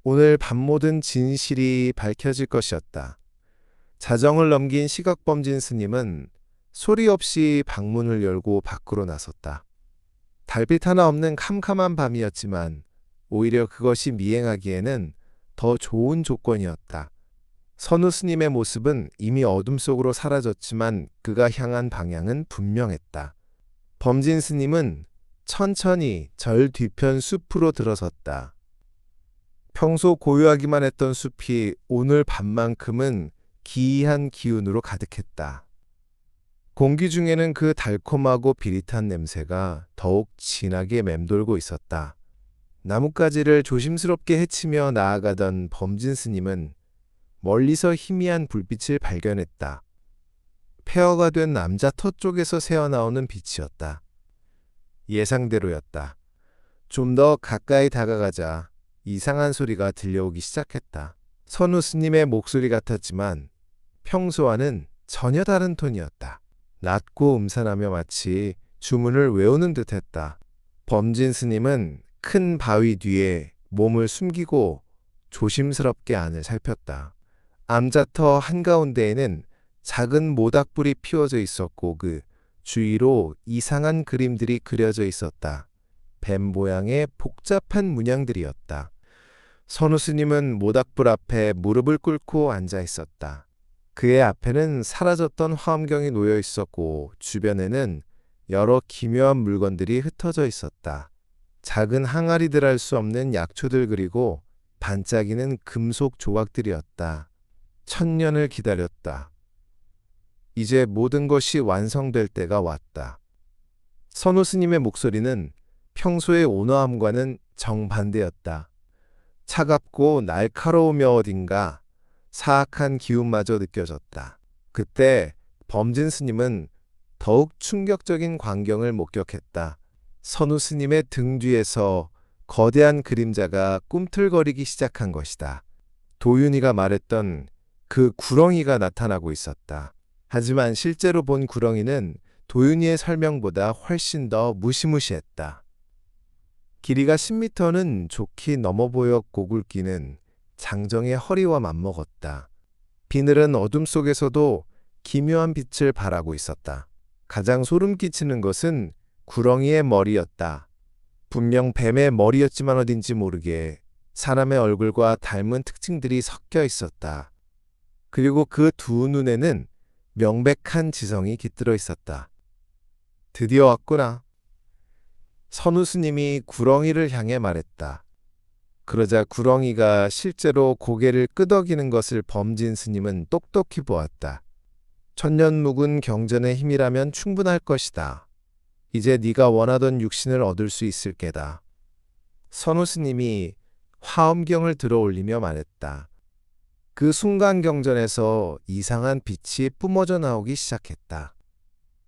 오늘 밤 모든 진실이 밝혀질 것이었다. 자정을 넘긴 시각범진 스님은 소리 없이 방문을 열고 밖으로 나섰다. 달빛 하나 없는 캄캄한 밤이었지만 오히려 그것이 미행하기에는 더 좋은 조건이었다. 선우 스님의 모습은 이미 어둠 속으로 사라졌지만 그가 향한 방향은 분명했다. 범진 스님은 천천히 절 뒤편 숲으로 들어섰다. 평소 고요하기만 했던 숲이 오늘 밤만큼은 기이한 기운으로 가득했다. 공기 중에는 그 달콤하고 비릿한 냄새가 더욱 진하게 맴돌고 있었다. 나뭇가지를 조심스럽게 헤치며 나아가던 범진 스님은 멀리서 희미한 불빛을 발견했다. 폐허가 된 남자 터 쪽에서 새어나오는 빛이었다. 예상대로였다. 좀 더 가까이 다가가자 이상한 소리가 들려오기 시작했다. 선우 스님의 목소리 같았지만 평소와는 전혀 다른 톤이었다. 낮고 음산하며 마치 주문을 외우는 듯했다. 범진 스님은 큰 바위 뒤에 몸을 숨기고 조심스럽게 안을 살폈다. 암자터 한가운데에는 작은 모닥불이 피워져 있었고 그 주위로 이상한 그림들이 그려져 있었다. 뱀 모양의 복잡한 문양들이었다. 선우 스님은 모닥불 앞에 무릎을 꿇고 앉아 있었다. 그의 앞에는 사라졌던 화엄경이 놓여 있었고 주변에는 여러 기묘한 물건들이 흩어져 있었다. 작은 항아리들 할 수 없는 약초들 그리고 반짝이는 금속 조각들이었다. 천년을 기다렸다. 이제 모든 것이 완성될 때가 왔다. 선우 스님의 목소리는 평소의 온화함과는 정반대였다. 차갑고 날카로우며 어딘가 사악한 기운마저 느껴졌다. 그때 범진 스님은 더욱 충격적인 광경을 목격했다. 선우 스님의 등 뒤에서 거대한 그림자가 꿈틀거리기 시작한 것이다. 도윤이가 말했던 그 구렁이가 나타나고 있었다. 하지만 실제로 본 구렁이는 도윤이의 설명보다 훨씬 더 무시무시했다. 길이가 10m는 좋게 넘어 보였고 굵기는 장정의 허리와 맞먹었다. 비늘은 어둠 속에서도 기묘한 빛을 발하고 있었다. 가장 소름 끼치는 것은 구렁이의 머리였다. 분명 뱀의 머리였지만 어딘지 모르게 사람의 얼굴과 닮은 특징들이 섞여 있었다. 그리고 그 두 눈에는 명백한 지성이 깃들어 있었다. 드디어 왔구나. 선우 스님이 구렁이를 향해 말했다. 그러자 구렁이가 실제로 고개를 끄덕이는 것을 범진 스님은 똑똑히 보았다. 천년 묵은 경전의 힘이라면 충분할 것이다. 이제 네가 원하던 육신을 얻을 수 있을 게다. 선우 스님이 화엄경을 들어올리며 말했다. 그 순간 경전에서 이상한 빛이 뿜어져 나오기 시작했다.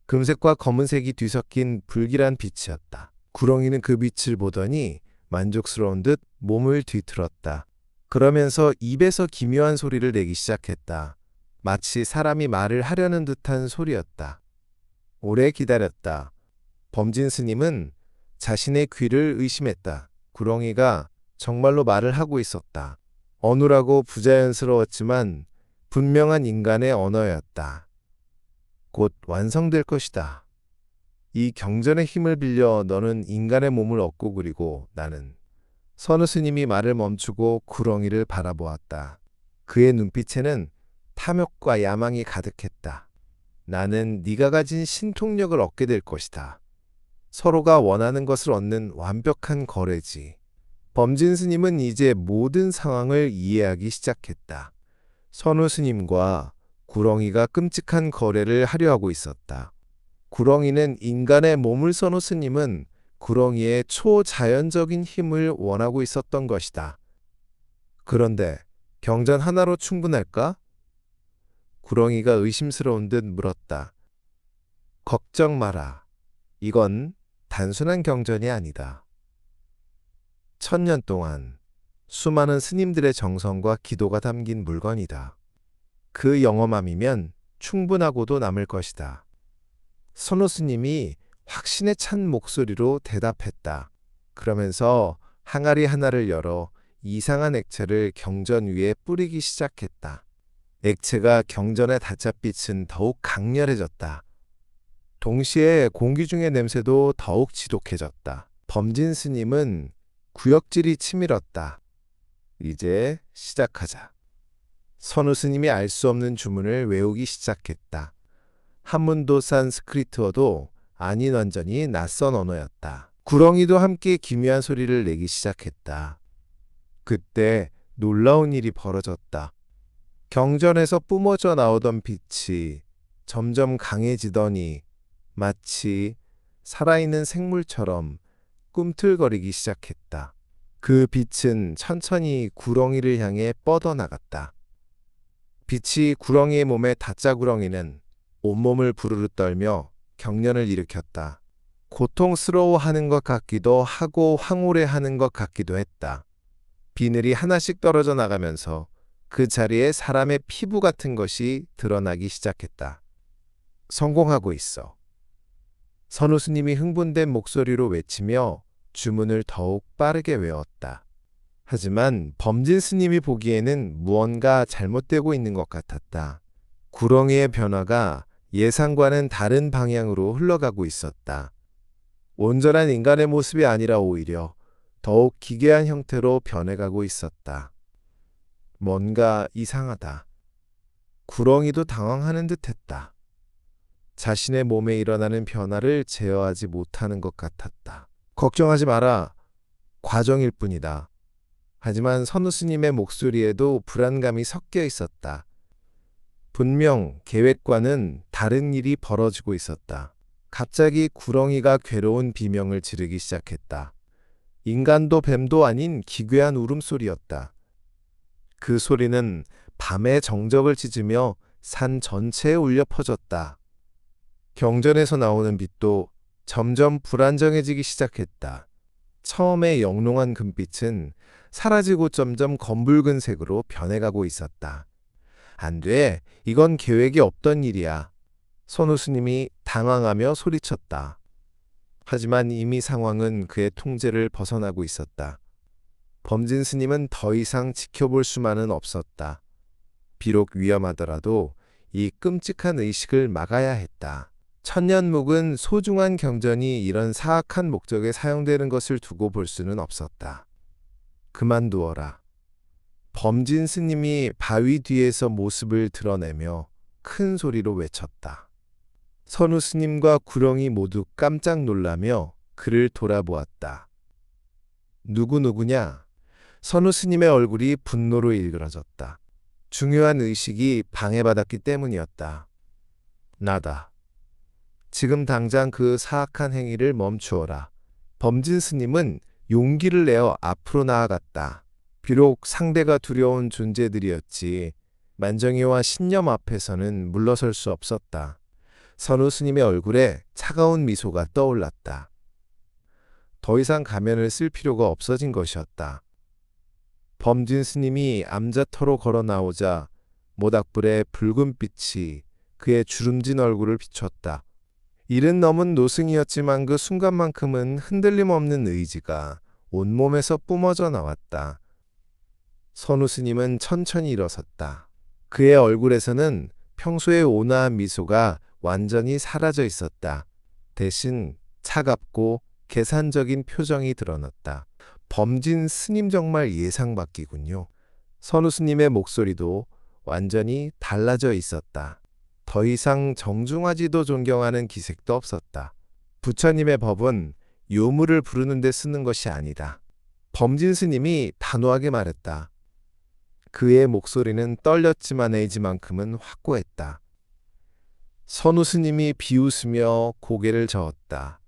금색과 검은색이 뒤섞인 불길한 빛이었다. 구렁이는 그 빛을 보더니 만족스러운 듯 몸을 뒤틀었다. 그러면서 입에서 기묘한 소리를 내기 시작했다. 마치 사람이 말을 하려는 듯한 소리였다. 오래 기다렸다. 범진 스님은 자신의 귀를 의심했다. 구렁이가 정말로 말을 하고 있었다. 어눌하고 부자연스러웠지만 분명한 인간의 언어였다. 곧 완성될 것이다. 이 경전의 힘을 빌려 너는 인간의 몸을 얻고 그리고 나는. 선우 스님이 말을 멈추고 구렁이를 바라보았다. 그의 눈빛에는 탐욕과 야망이 가득했다. 나는 네가 가진 신통력을 얻게 될 것이다. 서로가 원하는 것을 얻는 완벽한 거래지. 범진 스님은 이제 모든 상황을 이해하기 시작했다. 선우 스님과 구렁이가 끔찍한 거래를 하려 하고 있었다. 구렁이는 인간의 몸을, 선우 스님은 구렁이의 초자연적인 힘을 원하고 있었던 것이다. 그런데 경전 하나로 충분할까? 구렁이가 의심스러운 듯 물었다. 걱정 마라. 이건 단순한 경전이 아니다. 1000년 동안 수많은 스님들의 정성과 기도가 담긴 물건이다. 그 영험함이면 충분하고도 남을 것이다. 선우 스님이 확신에 찬 목소리로 대답했다. 그러면서 항아리 하나를 열어 이상한 액체를 경전 위에 뿌리기 시작했다. 액체가 경전에 닿자 빛은 더욱 강렬해졌다. 동시에 공기 중의 냄새도 더욱 지독해졌다. 범진 스님은 구역질이 치밀었다. 이제 시작하자. 선우 스님이 알 수 없는 주문을 외우기 시작했다. 한문도 산스크리트어도 아닌 완전히 낯선 언어였다. 구렁이도 함께 기묘한 소리를 내기 시작했다. 그때 놀라운 일이 벌어졌다. 경전에서 뿜어져 나오던 빛이 점점 강해지더니 마치 살아있는 생물처럼 꿈틀거리기 시작했다. 그 빛은 천천히 구렁이를 향해 뻗어나갔다. 빛이 구렁이의 몸에 닿자 구렁이는 온몸을 부르르 떨며 경련을 일으켰다. 고통스러워하는 것 같기도 하고 황홀해하는 것 같기도 했다. 비늘이 하나씩 떨어져 나가면서 그 자리에 사람의 피부 같은 것이 드러나기 시작했다. 성공하고 있어. 선우 스님이 흥분된 목소리로 외치며 주문을 더욱 빠르게 외웠다. 하지만 범진 스님이 보기에는 무언가 잘못되고 있는 것 같았다. 구렁이의 변화가 예상과는 다른 방향으로 흘러가고 있었다. 온전한 인간의 모습이 아니라 오히려 더욱 기괴한 형태로 변해가고 있었다. 뭔가 이상하다. 구렁이도 당황하는 듯했다. 자신의 몸에 일어나는 변화를 제어하지 못하는 것 같았다. 걱정하지 마라. 과정일 뿐이다. 하지만 선우 스님의 목소리에도 불안감이 섞여 있었다. 분명 계획과는 다른 일이 벌어지고 있었다. 갑자기 구렁이가 괴로운 비명을 지르기 시작했다. 인간도 뱀도 아닌 기괴한 울음소리였다. 그 소리는 밤의 정적을 찢으며 산 전체에 울려 퍼졌다. 경전에서 나오는 빛도 점점 불안정해지기 시작했다. 처음에 영롱한 금빛은 사라지고 점점 검붉은 색으로 변해가고 있었다. 안 돼. 이건 계획이 없던 일이야. 선우 스님이 당황하며 소리쳤다. 하지만 이미 상황은 그의 통제를 벗어나고 있었다. 범진 스님은 더 이상 지켜볼 수만은 없었다. 비록 위험하더라도 이 끔찍한 의식을 막아야 했다. 천년묵은 소중한 경전이 이런 사악한 목적에 사용되는 것을 두고 볼 수는 없었다. 그만두어라. 범진 스님이 바위 뒤에서 모습을 드러내며 큰 소리로 외쳤다. 선우 스님과 구렁이 모두 깜짝 놀라며 그를 돌아보았다. 누구냐? 선우 스님의 얼굴이 분노로 일그러졌다. 중요한 의식이 방해받았기 때문이었다. 나다. 지금 당장 그 사악한 행위를 멈추어라. 범진 스님은 용기를 내어 앞으로 나아갔다. 비록 상대가 두려운 존재들이었지 만정이와 신념 앞에서는 물러설 수 없었다. 선우 스님의 얼굴에 차가운 미소가 떠올랐다. 더 이상 가면을 쓸 필요가 없어진 것이었다. 범진 스님이 암자터로 걸어 나오자 모닥불의 붉은 빛이 그의 주름진 얼굴을 비췄다. 일은 넘은 노승이었지만 그 순간만큼은 흔들림 없는 의지가 온몸에서 뿜어져 나왔다. 선우 스님은 천천히 일어섰다. 그의 얼굴에서는 평소의 온화한 미소가 완전히 사라져 있었다. 대신 차갑고 계산적인 표정이 드러났다. 범진 스님 정말 예상 밖이군요. 선우 스님의 목소리도 완전히 달라져 있었다. 더 이상 정중하지도 존경하는 기색도 없었다. 부처님의 법은 요물을 부르는 데 쓰는 것이 아니다. 범진 스님이 단호하게 말했다. 그의 목소리는 떨렸지만 에이지만큼은 확고했다. 선우 스님이 비웃으며 고개를 저었다.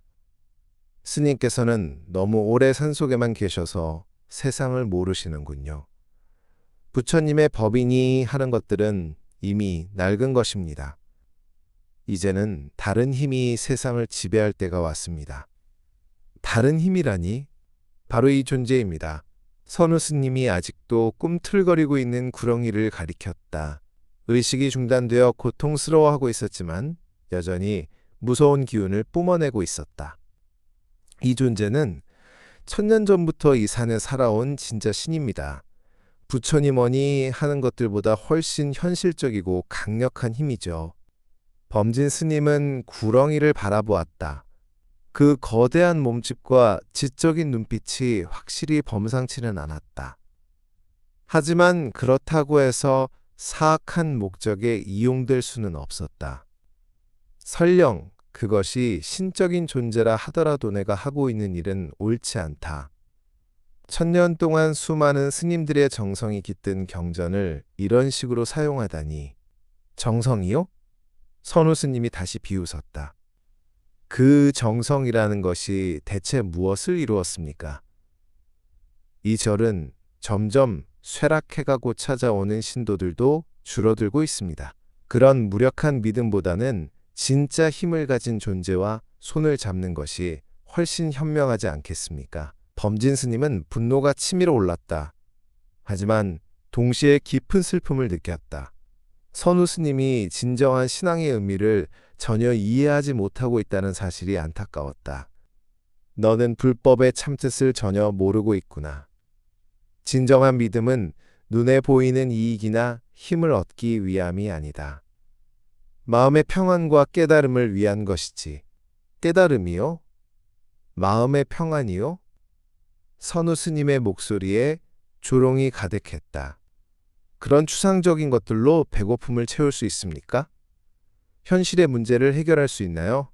스님께서는 너무 오래 산속에만 계셔서 세상을 모르시는군요. 부처님의 법이니 하는 것들은 이미 낡은 것입니다. 이제는 다른 힘이 세상을 지배할 때가 왔습니다. 다른 힘이라니? 바로 이 존재입니다. 선우 스님이 아직도 꿈틀거리고 있는 구렁이를 가리켰다. 의식이 중단되어 고통스러워하고 있었지만 여전히 무서운 기운을 뿜어내고 있었다. 이 존재는 천년 전부터 이 산에 살아온 진짜 신입니다. 부처님원이 하는 것들보다 훨씬 현실적이고 강력한 힘이죠. 범진 스님은 구렁이를 바라보았다. 그 거대한 몸집과 지적인 눈빛이 확실히 범상치는 않았다. 하지만 그렇다고 해서 사악한 목적에 이용될 수는 없었다. 설령 그것이 신적인 존재라 하더라도 내가 하고 있는 일은 옳지 않다. 천년 동안 수많은 스님들의 정성이 깃든 경전을 이런 식으로 사용하다니. 정성이요? 선우 스님이 다시 비웃었다. 그 정성이라는 것이 대체 무엇을 이루었습니까? 이 절은 점점 쇠락해가고 찾아오는 신도들도 줄어들고 있습니다. 그런 무력한 믿음보다는 진짜 힘을 가진 존재와 손을 잡는 것이 훨씬 현명하지 않겠습니까? 범진 스님은 분노가 치밀어 올랐다. 하지만 동시에 깊은 슬픔을 느꼈다. 선우 스님이 진정한 신앙의 의미를 전혀 이해하지 못하고 있다는 사실이 안타까웠다. 너는 불법의 참뜻을 전혀 모르고 있구나. 진정한 믿음은 눈에 보이는 이익이나 힘을 얻기 위함이 아니다. 마음의 평안과 깨달음을 위한 것이지. 깨달음이요? 마음의 평안이요? 선우 스님의 목소리에 조롱이 가득했다. 그런 추상적인 것들로 배고픔을 채울 수 있습니까? 현실의 문제를 해결할 수 있나요?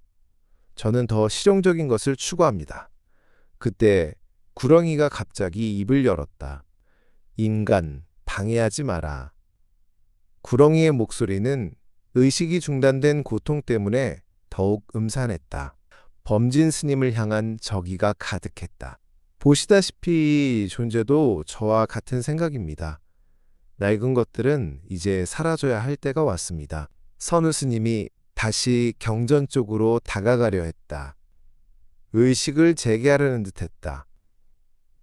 저는 더 실용적인 것을 추구합니다. 그때 구렁이가 갑자기 입을 열었다. 인간, 방해하지 마라. 구렁이의 목소리는 의식이 중단된 고통 때문에 더욱 음산했다. 범진 스님을 향한 적의가 가득했다. 보시다시피 이 존재도 저와 같은 생각입니다. 낡은 것들은 이제 사라져야 할 때가 왔습니다. 선우 스님이 다시 경전 쪽으로 다가가려 했다. 의식을 재개하려는 듯했다.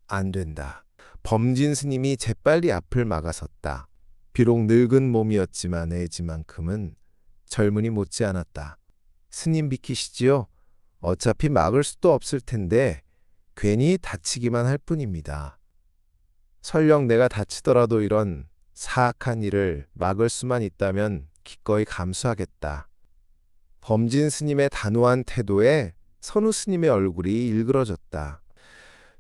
안 된다. 범진 스님이 재빨리 앞을 막아섰다. 비록 늙은 몸이었지만 애지만큼은 젊은이 못지 않았다. 스님 비키시지요? 어차피 막을 수도 없을 텐데 괜히 다치기만 할 뿐입니다. 설령 내가 다치더라도 이런 사악한 일을 막을 수만 있다면 기꺼이 감수하겠다. 범진 스님의 단호한 태도에 선우 스님의 얼굴이 일그러졌다.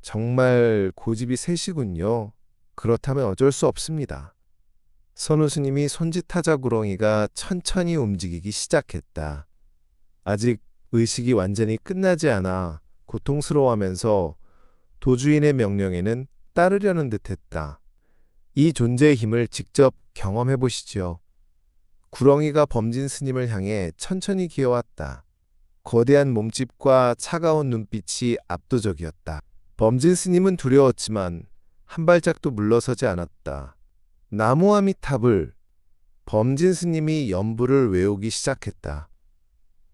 정말 고집이 세시군요. 그렇다면 어쩔 수 없습니다. 선우 스님이 손짓하자 구렁이가 천천히 움직이기 시작했다. 아직 의식이 완전히 끝나지 않아 고통스러워하면서 도주인의 명령에는 따르려는 듯했다. 이 존재의 힘을 직접 경험해 보시죠. 구렁이가 범진 스님을 향해 천천히 기어왔다. 거대한 몸집과 차가운 눈빛이 압도적이었다. 범진 스님은 두려웠지만 한 발짝도 물러서지 않았다. 나무 아미탑을 범진 스님이 연부를 외우기 시작했다.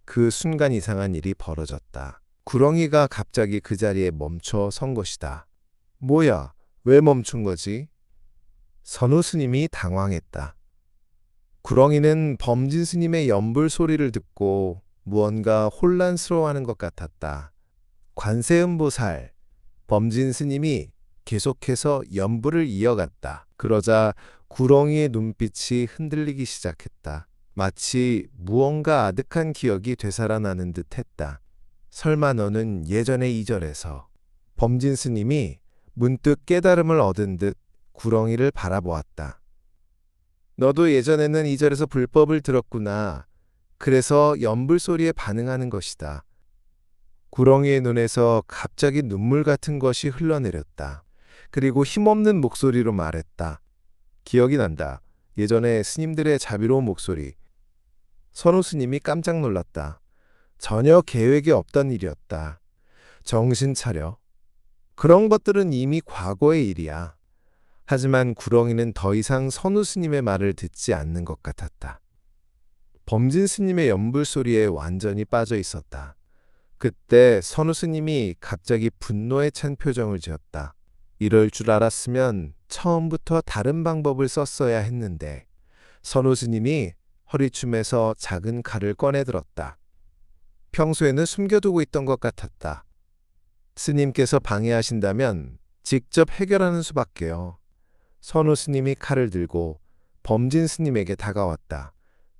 그 순간 이상한 일이 벌어졌다. 구렁이가 갑자기 그 자리에 멈춰 선 것이다. 뭐야? 왜 멈춘 거지? 선우 스님이 당황했다. 구렁이는 범진 스님의 연불 소리를 듣고 무언가 혼란스러워하는 것 같았다. 관세음보살, 범진 스님이 계속해서 연불을 이어갔다. 그러자 구렁이의 눈빛이 흔들리기 시작했다. 마치 무언가 아득한 기억이 되살아나는 듯 했다. 설마 너는 예전에 이 절에서 범진 스님이 문득 깨달음을 얻은 듯 구렁이를 바라보았다. 너도 예전에는 이 절에서 불법을 들었구나. 그래서 연불 소리에 반응하는 것이다. 구렁이의 눈에서 갑자기 눈물 같은 것이 흘러내렸다. 그리고 힘없는 목소리로 말했다. 기억이 난다. 예전에 스님들의 자비로운 목소리. 선우 스님이 깜짝 놀랐다. 전혀 계획이 없던 일이었다. 정신 차려. 그런 것들은 이미 과거의 일이야. 하지만 구렁이는 더 이상 선우 스님의 말을 듣지 않는 것 같았다. 범진 스님의 연불 소리에 완전히 빠져 있었다. 그때 선우 스님이 갑자기 분노에 찬 표정을 지었다. 이럴 줄 알았으면 처음부터 다른 방법을 썼어야 했는데. 선우 스님이 허리춤에서 작은 칼을 꺼내 들었다. 평소에는 숨겨두고 있던 것 같았다. 스님께서 방해하신다면 직접 해결하는 수밖에요. 선우 스님이 칼을 들고 범진 스님에게 다가왔다.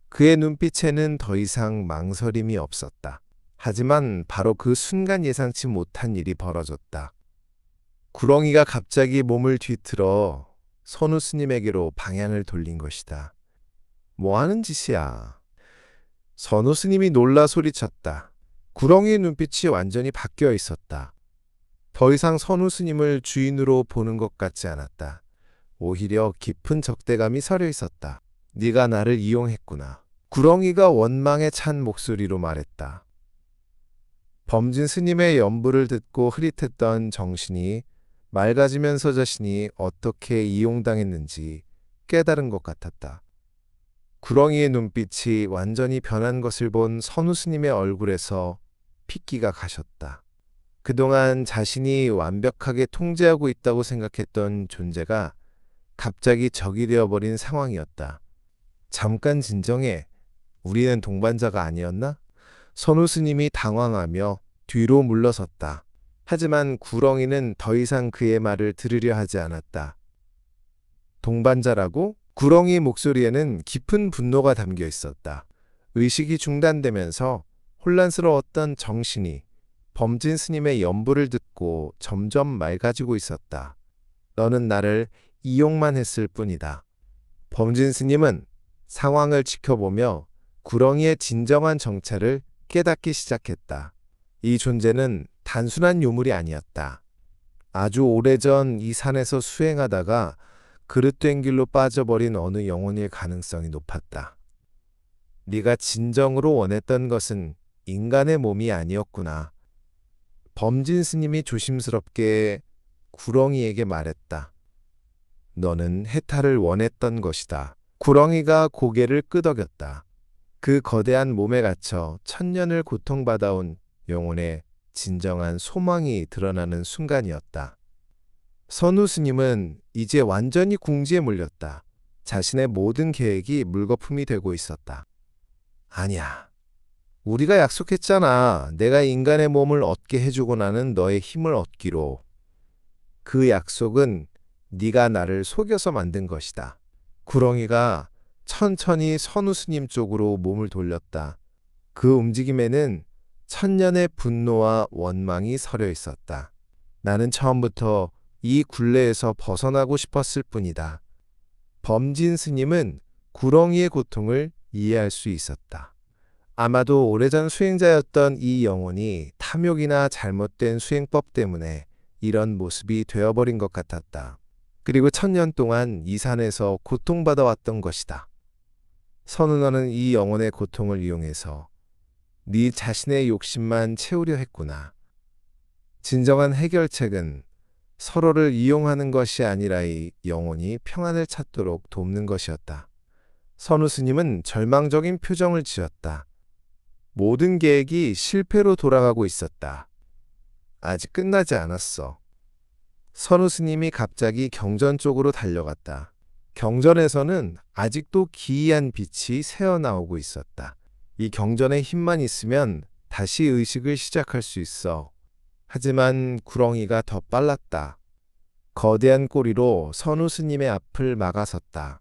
그의 눈빛에는 더 이상 망설임이 없었다. 하지만 바로 그 순간 예상치 못한 일이 벌어졌다. 구렁이가 갑자기 몸을 뒤틀어 선우 스님에게로 방향을 돌린 것이다. 뭐 하는 짓이야? 선우 스님이 놀라 소리쳤다. 구렁이의 눈빛이 완전히 바뀌어 있었다. 더 이상 선우 스님을 주인으로 보는 것 같지 않았다. 오히려 깊은 적대감이 서려 있었다. 네가 나를 이용했구나. 구렁이가 원망에 찬 목소리로 말했다. 범진 스님의 연부를 듣고 흐릿했던 정신이 맑아지면서 자신이 어떻게 이용당했는지 깨달은 것 같았다. 구렁이의 눈빛이 완전히 변한 것을 본 선우 스님의 얼굴에서 핏기가 가셨다. 그동안 자신이 완벽하게 통제하고 있다고 생각했던 존재가 갑자기 적이 되어버린 상황이었다. 잠깐 진정해. 우리는 동반자가 아니었나? 선우 스님이 당황하며 뒤로 물러섰다. 하지만 구렁이는 더 이상 그의 말을 들으려 하지 않았다. 동반자라고? 구렁이의 목소리에는 깊은 분노가 담겨 있었다. 의식이 중단되면서 혼란스러웠던 정신이 범진 스님의 연부를 듣고 점점 맑아지고 있었다. 너는 나를 이용만 했을 뿐이다. 범진 스님은 상황을 지켜보며 구렁이의 진정한 정체를 깨닫기 시작했다. 이 존재는 단순한 유물이 아니었다. 아주 오래전 이 산에서 수행하다가 그릇된 길로 빠져버린 어느 영혼일 가능성이 높았다. 네가 진정으로 원했던 것은 인간의 몸이 아니었구나. 범진 스님이 조심스럽게 구렁이에게 말했다. 너는 해탈을 원했던 것이다. 구렁이가 고개를 끄덕였다. 그 거대한 몸에 갇혀 천년을 고통받아온 영혼의 진정한 소망이 드러나는 순간이었다. 선우 스님은 이제 완전히 궁지에 몰렸다. 자신의 모든 계획이 물거품이 되고 있었다. 아니야. 우리가 약속했잖아. 내가 인간의 몸을 얻게 해주고 나는 너의 힘을 얻기로. 그 약속은 네가 나를 속여서 만든 것이다. 구렁이가 천천히 선우 스님 쪽으로 몸을 돌렸다. 그 움직임에는 천년의 분노와 원망이 서려 있었다. 나는 처음부터 이 굴레에서 벗어나고 싶었을 뿐이다. 범진 스님은 구렁이의 고통을 이해할 수 있었다. 아마도 오래전 수행자였던 이 영혼이 탐욕이나 잘못된 수행법 때문에 이런 모습이 되어버린 것 같았다. 그리고 천년 동안 이 산에서 고통받아왔던 것이다. 선우 너는 이 영혼의 고통을 이용해서 네 자신의 욕심만 채우려 했구나. 진정한 해결책은 서로를 이용하는 것이 아니라 이 영혼이 평안을 찾도록 돕는 것이었다. 선우 스님은 절망적인 표정을 지었다. 모든 계획이 실패로 돌아가고 있었다. 아직 끝나지 않았어. 선우 스님이 갑자기 경전 쪽으로 달려갔다. 경전에서는 아직도 기이한 빛이 새어나오고 있었다. 이 경전에 힘만 있으면 다시 의식을 시작할 수 있어. 하지만 구렁이가 더 빨랐다. 거대한 꼬리로 선우 스님의 앞을 막아섰다.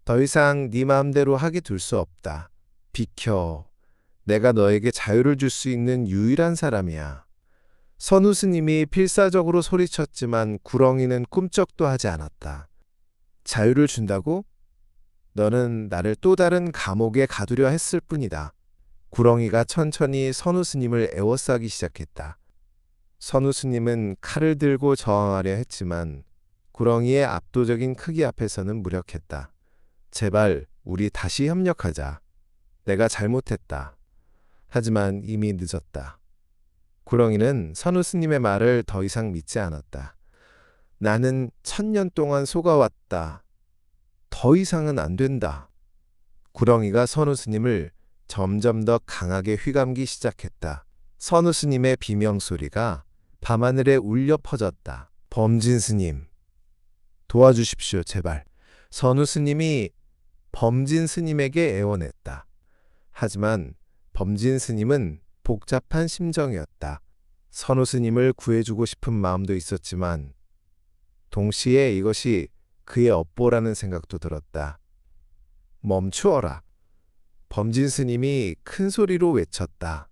더 이상 네 마음대로 하게 둘 수 없다. 비켜. 내가 너에게 자유를 줄 수 있는 유일한 사람이야. 선우 스님이 필사적으로 소리쳤지만 구렁이는 꿈쩍도 하지 않았다. 자유를 준다고? 너는 나를 또 다른 감옥에 가두려 했을 뿐이다. 구렁이가 천천히 선우 스님을 에워싸기 시작했다. 선우 스님은 칼을 들고 저항하려 했지만 구렁이의 압도적인 크기 앞에서는 무력했다. 제발 우리 다시 협력하자. 내가 잘못했다. 하지만 이미 늦었다. 구렁이는 선우 스님의 말을 더 이상 믿지 않았다. 나는 1000년 동안 속아왔다. 더 이상은 안 된다. 구렁이가 선우 스님을 점점 더 강하게 휘감기 시작했다. 선우 스님의 비명소리가 밤하늘에 울려 퍼졌다. 범진 스님, 도와주십시오, 제발. 선우 스님이 범진 스님에게 애원했다. 하지만 범진 스님은 복잡한 심정이었다. 선우 스님을 구해주고 싶은 마음도 있었지만 동시에 이것이 그의 업보라는 생각도 들었다. 멈추어라. 범진 스님이 큰 소리로 외쳤다.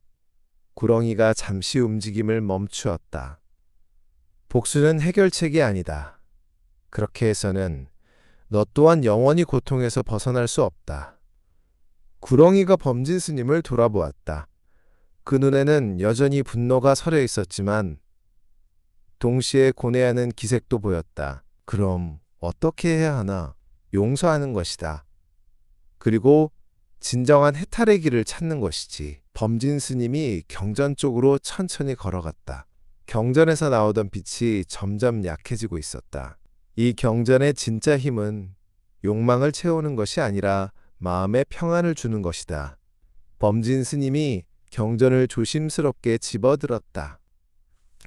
구렁이가 잠시 움직임을 멈추었다. 복수는 해결책이 아니다. 그렇게 해서는 너 또한 영원히 고통에서 벗어날 수 없다. 구렁이가 범진 스님을 돌아보았다. 그 눈에는 여전히 분노가 서려 있었지만 동시에 고뇌하는 기색도 보였다. 그럼 어떻게 해야 하나? 용서하는 것이다. 그리고 진정한 해탈의 길을 찾는 것이지. 범진 스님이 경전 쪽으로 천천히 걸어갔다. 경전에서 나오던 빛이 점점 약해지고 있었다. 이 경전의 진짜 힘은 욕망을 채우는 것이 아니라 마음의 평안을 주는 것이다. 범진 스님이 경전을 조심스럽게 집어들었다.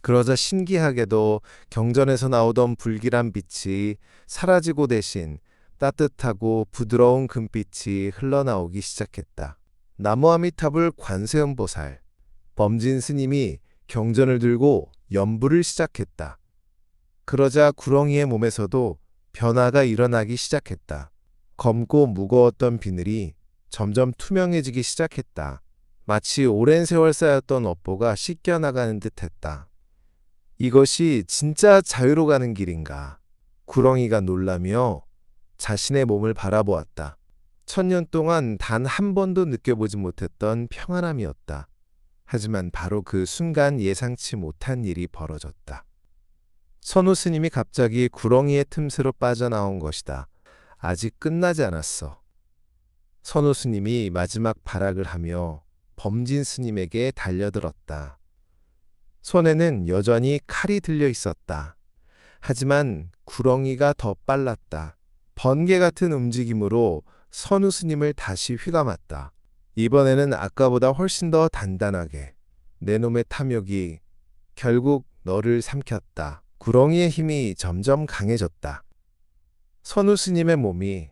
그러자 신기하게도 경전에서 나오던 불길한 빛이 사라지고 대신 따뜻하고 부드러운 금빛이 흘러나오기 시작했다. 나무아미타불 관세음보살, 범진 스님이 경전을 들고 연부를 시작했다. 그러자 구렁이의 몸에서도 변화가 일어나기 시작했다. 검고 무거웠던 비늘이 점점 투명해지기 시작했다. 마치 오랜 세월 쌓였던 업보가 씻겨나가는 듯했다. 이것이 진짜 자유로 가는 길인가? 구렁이가 놀라며 자신의 몸을 바라보았다. 1000년 동안 단 한 번도 느껴보지 못했던 평안함이었다. 하지만 바로 그 순간 예상치 못한 일이 벌어졌다. 선우 스님이 갑자기 구렁이의 틈새로 빠져나온 것이다. 아직 끝나지 않았어. 선우 스님이 마지막 발악을 하며 범진 스님에게 달려들었다. 손에는 여전히 칼이 들려 있었다. 하지만 구렁이가 더 빨랐다. 번개 같은 움직임으로 선우 스님을 다시 휘감았다. 이번에는 아까보다 훨씬 더 단단하게. 내 놈의 탐욕이 결국 너를 삼켰다. 구렁이의 힘이 점점 강해졌다. 선우 스님의 몸이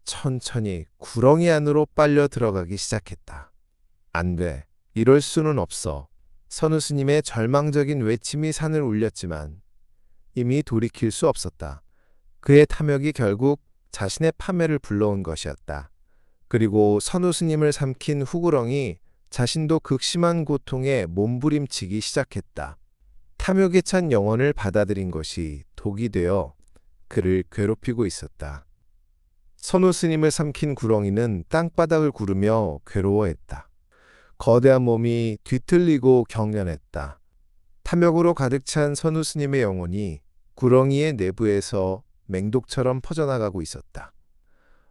천천히 구렁이 안으로 빨려 들어가기 시작했다. 안 돼. 이럴 수는 없어. 선우 스님의 절망적인 외침이 산을 울렸지만 이미 돌이킬 수 없었다. 그의 탐욕이 결국 자신의 파멸을 불러온 것이었다. 그리고 선우 스님을 삼킨 후구렁이 자신도 극심한 고통에 몸부림치기 시작했다. 탐욕에 찬 영혼을 받아들인 것이 독이 되어 그를 괴롭히고 있었다. 선우 스님을 삼킨 구렁이는 땅바닥을 구르며 괴로워했다. 거대한 몸이 뒤틀리고 경련했다. 탐욕으로 가득 찬 선우 스님의 영혼이 구렁이의 내부에서 맹독처럼 퍼져나가고 있었다.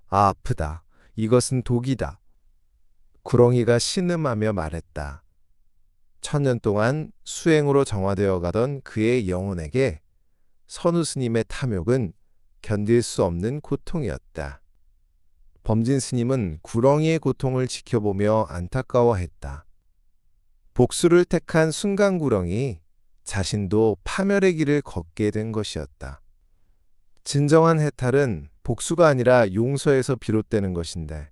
아, 아프다. 이것은 독이다. 구렁이가 신음하며 말했다. 1000년 동안 수행으로 정화되어 가던 그의 영혼에게 선우 스님의 탐욕은 견딜 수 없는 고통이었다. 범진 스님은 구렁이의 고통을 지켜보며 안타까워했다. 복수를 택한 순간 구렁이 자신도 파멸의 길을 걷게 된 것이었다. 진정한 해탈은 복수가 아니라 용서에서 비롯되는 것인데,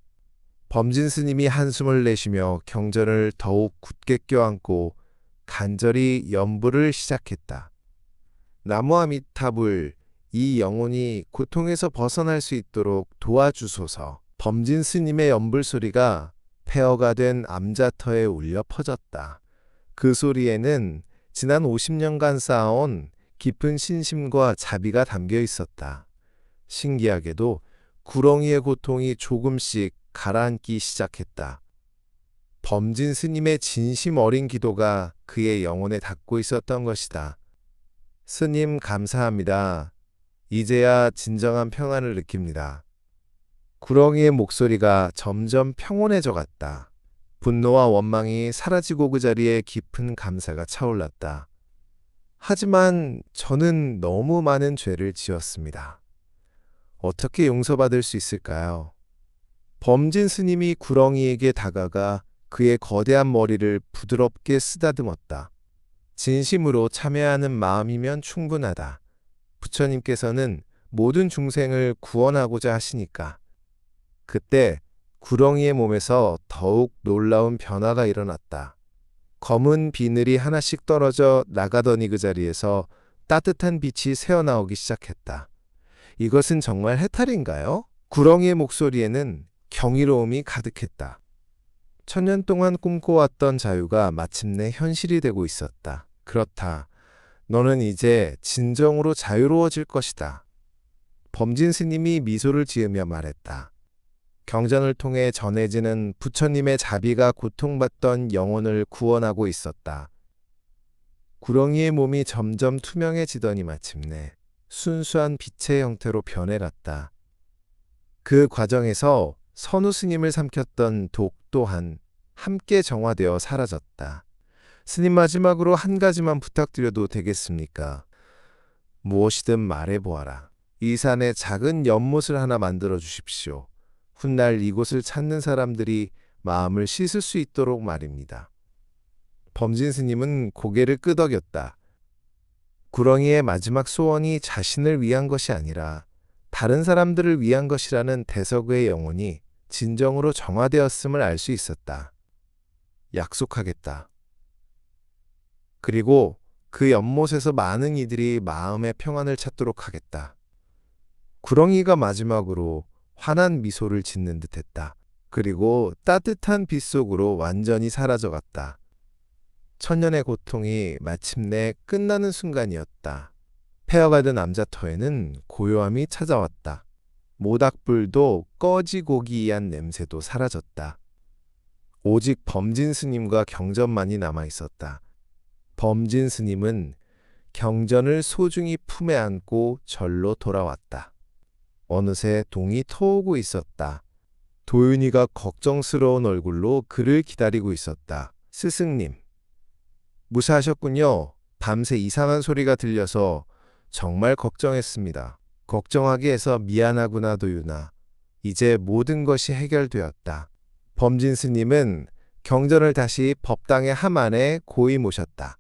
범진 스님이 한숨을 내쉬며 경전을 더욱 굳게 껴안고 간절히 연불을 시작했다. 나무아미타불, 이 영혼이 고통에서 벗어날 수 있도록 도와주소서. 범진 스님의 연불 소리가 폐허가 된 암자터에 울려 퍼졌다. 그 소리에는 지난 50년간 쌓아온 깊은 신심과 자비가 담겨 있었다. 신기하게도 구렁이의 고통이 조금씩 가라앉기 시작했다. 범진 스님의 진심 어린 기도가 그의 영혼에 닿고 있었던 것이다. 스님 감사합니다. 이제야 진정한 평안을 느낍니다. 구렁이의 목소리가 점점 평온해져 갔다. 분노와 원망이 사라지고 그 자리에 깊은 감사가 차올랐다. 하지만 저는 너무 많은 죄를 지었습니다. 어떻게 용서받을 수 있을까요? 범진 스님이 구렁이에게 다가가 그의 거대한 머리를 부드럽게 쓰다듬었다. 진심으로 참여하는 마음이면 충분하다. 부처님께서는 모든 중생을 구원하고자 하시니까. 그때 구렁이의 몸에서 더욱 놀라운 변화가 일어났다. 검은 비늘이 하나씩 떨어져 나가더니 그 자리에서 따뜻한 빛이 새어나오기 시작했다. 이것은 정말 해탈인가요? 구렁이의 목소리에는 경이로움이 가득했다. 천년 동안 꿈꿔왔던 자유가 마침내 현실이 되고 있었다. 그렇다. 너는 이제 진정으로 자유로워질 것이다. 범진 스님이 미소를 지으며 말했다. 경전을 통해 전해지는 부처님의 자비가 고통받던 영혼을 구원하고 있었다. 구렁이의 몸이 점점 투명해지더니 마침내 순수한 빛의 형태로 변해갔다. 그 과정에서 선우 스님을 삼켰던 독 또한 함께 정화되어 사라졌다. 스님 마지막으로 한 가지만 부탁드려도 되겠습니까? 무엇이든 말해보아라. 이 산에 작은 연못을 하나 만들어 주십시오. 훗날 이곳을 찾는 사람들이 마음을 씻을 수 있도록 말입니다. 범진 스님은 고개를 끄덕였다. 구렁이의 마지막 소원이 자신을 위한 것이 아니라 다른 사람들을 위한 것이라는 대서그의 영혼이 진정으로 정화되었음을 알 수 있었다. 약속하겠다. 그리고 그 연못에서 많은 이들이 마음의 평안을 찾도록 하겠다. 구렁이가 마지막으로 환한 미소를 짓는 듯했다. 그리고 따뜻한 빛 속으로 완전히 사라져갔다. 천년의 고통이 마침내 끝나는 순간이었다. 폐허가 된 암자터에는 고요함이 찾아왔다. 모닥불도 꺼지고기이한 냄새도 사라졌다. 오직 범진 스님과 경전만이 남아있었다. 범진 스님은 경전을 소중히 품에 안고 절로 돌아왔다. 어느새 동이 터오고 있었다. 도윤이가 걱정스러운 얼굴로 그를 기다리고 있었다. 스승님, 무사하셨군요. 밤새 이상한 소리가 들려서 정말 걱정했습니다. 걱정하게 해서 미안하구나, 도윤아. 이제 모든 것이 해결되었다. 범진 스님은 경전을 다시 법당의 함 안에 고이 모셨다.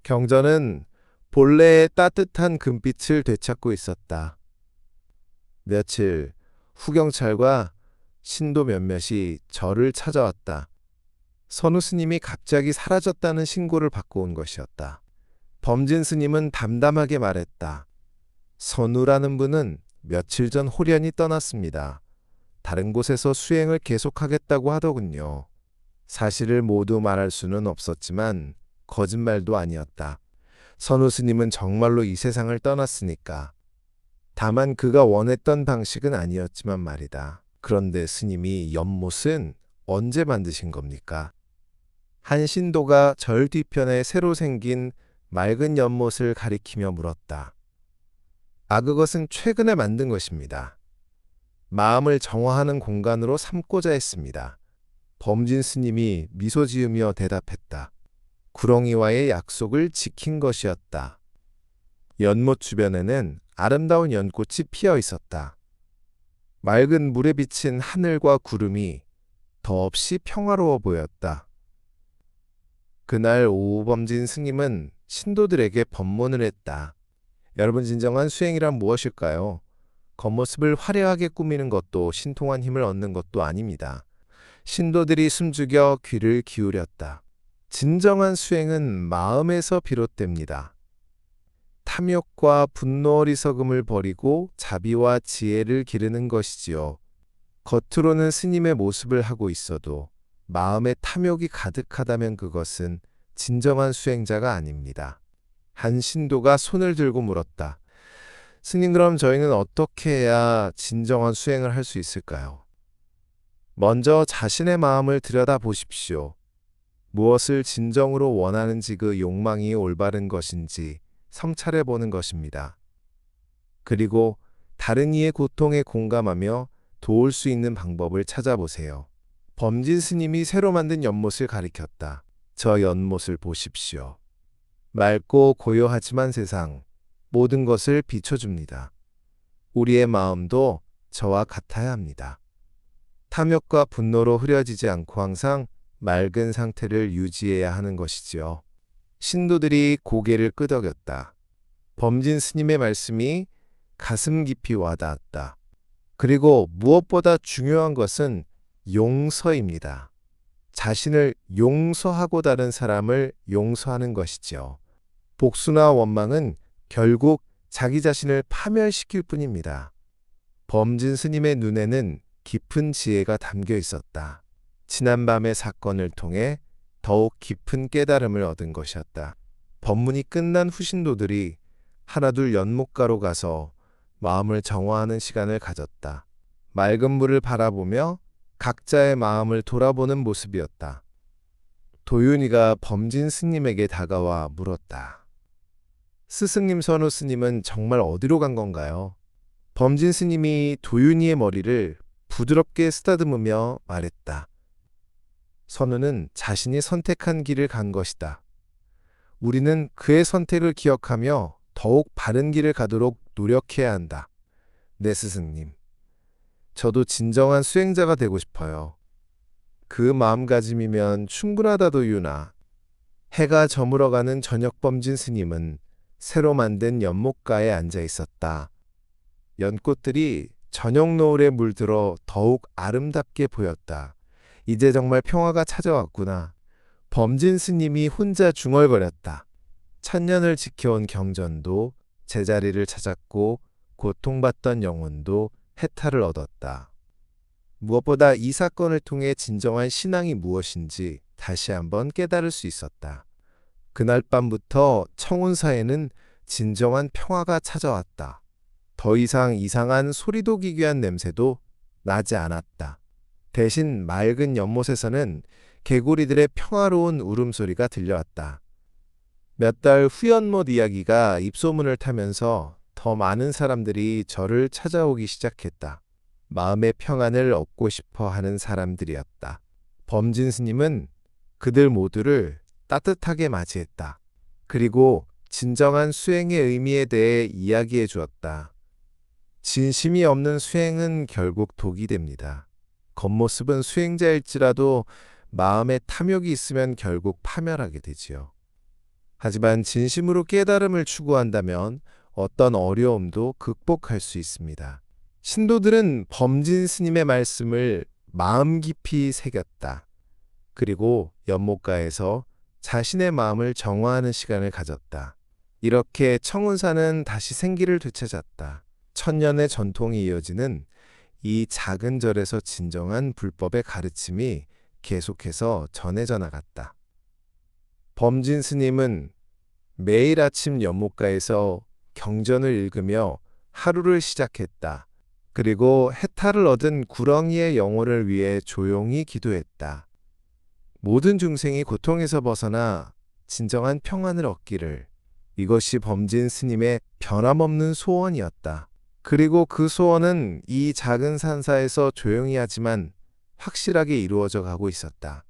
경전은 본래의 따뜻한 금빛을 되찾고 있었다. 며칠 후 경찰과 신도 몇몇이 절을 찾아왔다. 선우 스님이 갑자기 사라졌다는 신고를 받고 온 것이었다. 범진 스님은 담담하게 말했다. 선우라는 분은 며칠 전 홀연히 떠났습니다. 다른 곳에서 수행을 계속하겠다고 하더군요. 사실을 모두 말할 수는 없었지만 거짓말도 아니었다. 선우 스님은 정말로 이 세상을 떠났으니까. 다만 그가 원했던 방식은 아니었지만 말이다. 그런데 스님이 연못은 언제 만드신 겁니까? 한 신도가 절 뒤편에 새로 생긴 맑은 연못을 가리키며 물었다. 그것은 최근에 만든 것입니다. 마음을 정화하는 공간으로 삼고자 했습니다. 범진 스님이 미소 지으며 대답했다. 구렁이와의 약속을 지킨 것이었다. 연못 주변에는 아름다운 연꽃이 피어 있었다. 맑은 물에 비친 하늘과 구름이 더없이 평화로워 보였다. 그날 오후 범진 스님은 신도들에게 법문을 했다. 여러분, 진정한 수행이란 무엇일까요? 겉모습을 화려하게 꾸미는 것도 신통한 힘을 얻는 것도 아닙니다. 신도들이 숨죽여 귀를 기울였다. 진정한 수행은 마음에서 비롯됩니다. 탐욕과 분노 어리석음을 버리고 자비와 지혜를 기르는 것이지요. 겉으로는 스님의 모습을 하고 있어도 마음에 탐욕이 가득하다면 그것은 진정한 수행자가 아닙니다. 한 신도가 손을 들고 물었다. 스님, 그럼 저희는 어떻게 해야 진정한 수행을 할 수 있을까요? 먼저 자신의 마음을 들여다보십시오. 무엇을 진정으로 원하는지, 그 욕망이 올바른 것인지 성찰해 보는 것입니다. 그리고 다른 이의 고통에 공감하며 도울 수 있는 방법을 찾아보세요. 범진 스님이 새로 만든 연못을 가리켰다. 저 연못을 보십시오. 맑고 고요하지만 세상 모든 것을 비춰줍니다. 우리의 마음도 저와 같아야 합니다. 탐욕과 분노로 흐려지지 않고 항상 맑은 상태를 유지해야 하는 것이지요. 신도들이 고개를 끄덕였다. 범진 스님의 말씀이 가슴 깊이 와닿았다. 그리고 무엇보다 중요한 것은 용서입니다. 자신을 용서하고 다른 사람을 용서하는 것이지요. 복수나 원망은 결국 자기 자신을 파멸시킬 뿐입니다. 범진 스님의 눈에는 깊은 지혜가 담겨 있었다. 지난밤의 사건을 통해 더욱 깊은 깨달음을 얻은 것이었다. 법문이 끝난 후 신도들이 하나둘 연못가로 가서 마음을 정화하는 시간을 가졌다. 맑은 물을 바라보며 각자의 마음을 돌아보는 모습이었다. 도윤이가 범진 스님에게 다가와 물었다. 스승님, 선우 스님은 정말 어디로 간 건가요? 범진 스님이 도윤이의 머리를 부드럽게 쓰다듬으며 말했다. 선우는 자신이 선택한 길을 간 것이다. 우리는 그의 선택을 기억하며 더욱 바른 길을 가도록 노력해야 한다. 네, 스승님. 저도 진정한 수행자가 되고 싶어요. 그 마음가짐이면 충분하다, 도윤아. 해가 저물어가는 저녁, 범진 스님은 새로 만든 연못가에 앉아 있었다. 연꽃들이 저녁 노을에 물들어 더욱 아름답게 보였다. 이제 정말 평화가 찾아왔구나. 범진 스님이 혼자 중얼거렸다. 천년을 지켜온 경전도 제자리를 찾았고 고통받던 영혼도 해탈을 얻었다. 무엇보다 이 사건을 통해 진정한 신앙이 무엇인지 다시 한번 깨달을 수 있었다. 그날 밤부터 청운사에는 진정한 평화가 찾아왔다. 더 이상 이상한 소리도 기괴한 냄새도 나지 않았다. 대신 맑은 연못에서는 개구리들의 평화로운 울음소리가 들려왔다. 몇 달 후 연못 이야기가 입소문을 타면서 더 많은 사람들이 저를 찾아오기 시작했다. 마음의 평안을 얻고 싶어 하는 사람들이었다. 범진 스님은 그들 모두를 따뜻하게 맞이했다. 그리고 진정한 수행의 의미에 대해 이야기해 주었다. 진심이 없는 수행은 결국 독이 됩니다. 겉모습은 수행자일지라도 마음에 탐욕이 있으면 결국 파멸하게 되지요. 하지만 진심으로 깨달음을 추구한다면 어떤 어려움도 극복할 수 있습니다. 신도들은 범진 스님의 말씀을 마음 깊이 새겼다. 그리고 연못가에서 자신의 마음을 정화하는 시간을 가졌다. 이렇게 청운사는 다시 생기를 되찾았다. 천년의 전통이 이어지는 이 작은 절에서 진정한 불법의 가르침이 계속해서 전해져 나갔다. 범진 스님은 매일 아침 연못가에서 경전을 읽으며 하루를 시작했다. 그리고 해탈을 얻은 구렁이의 영혼을 위해 조용히 기도했다. 모든 중생이 고통에서 벗어나 진정한 평안을 얻기를. 이것이 범진 스님의 변함없는 소원이었다. 그리고 그 소원은 이 작은 산사에서 조용히 하지만 확실하게 이루어져 가고 있었다.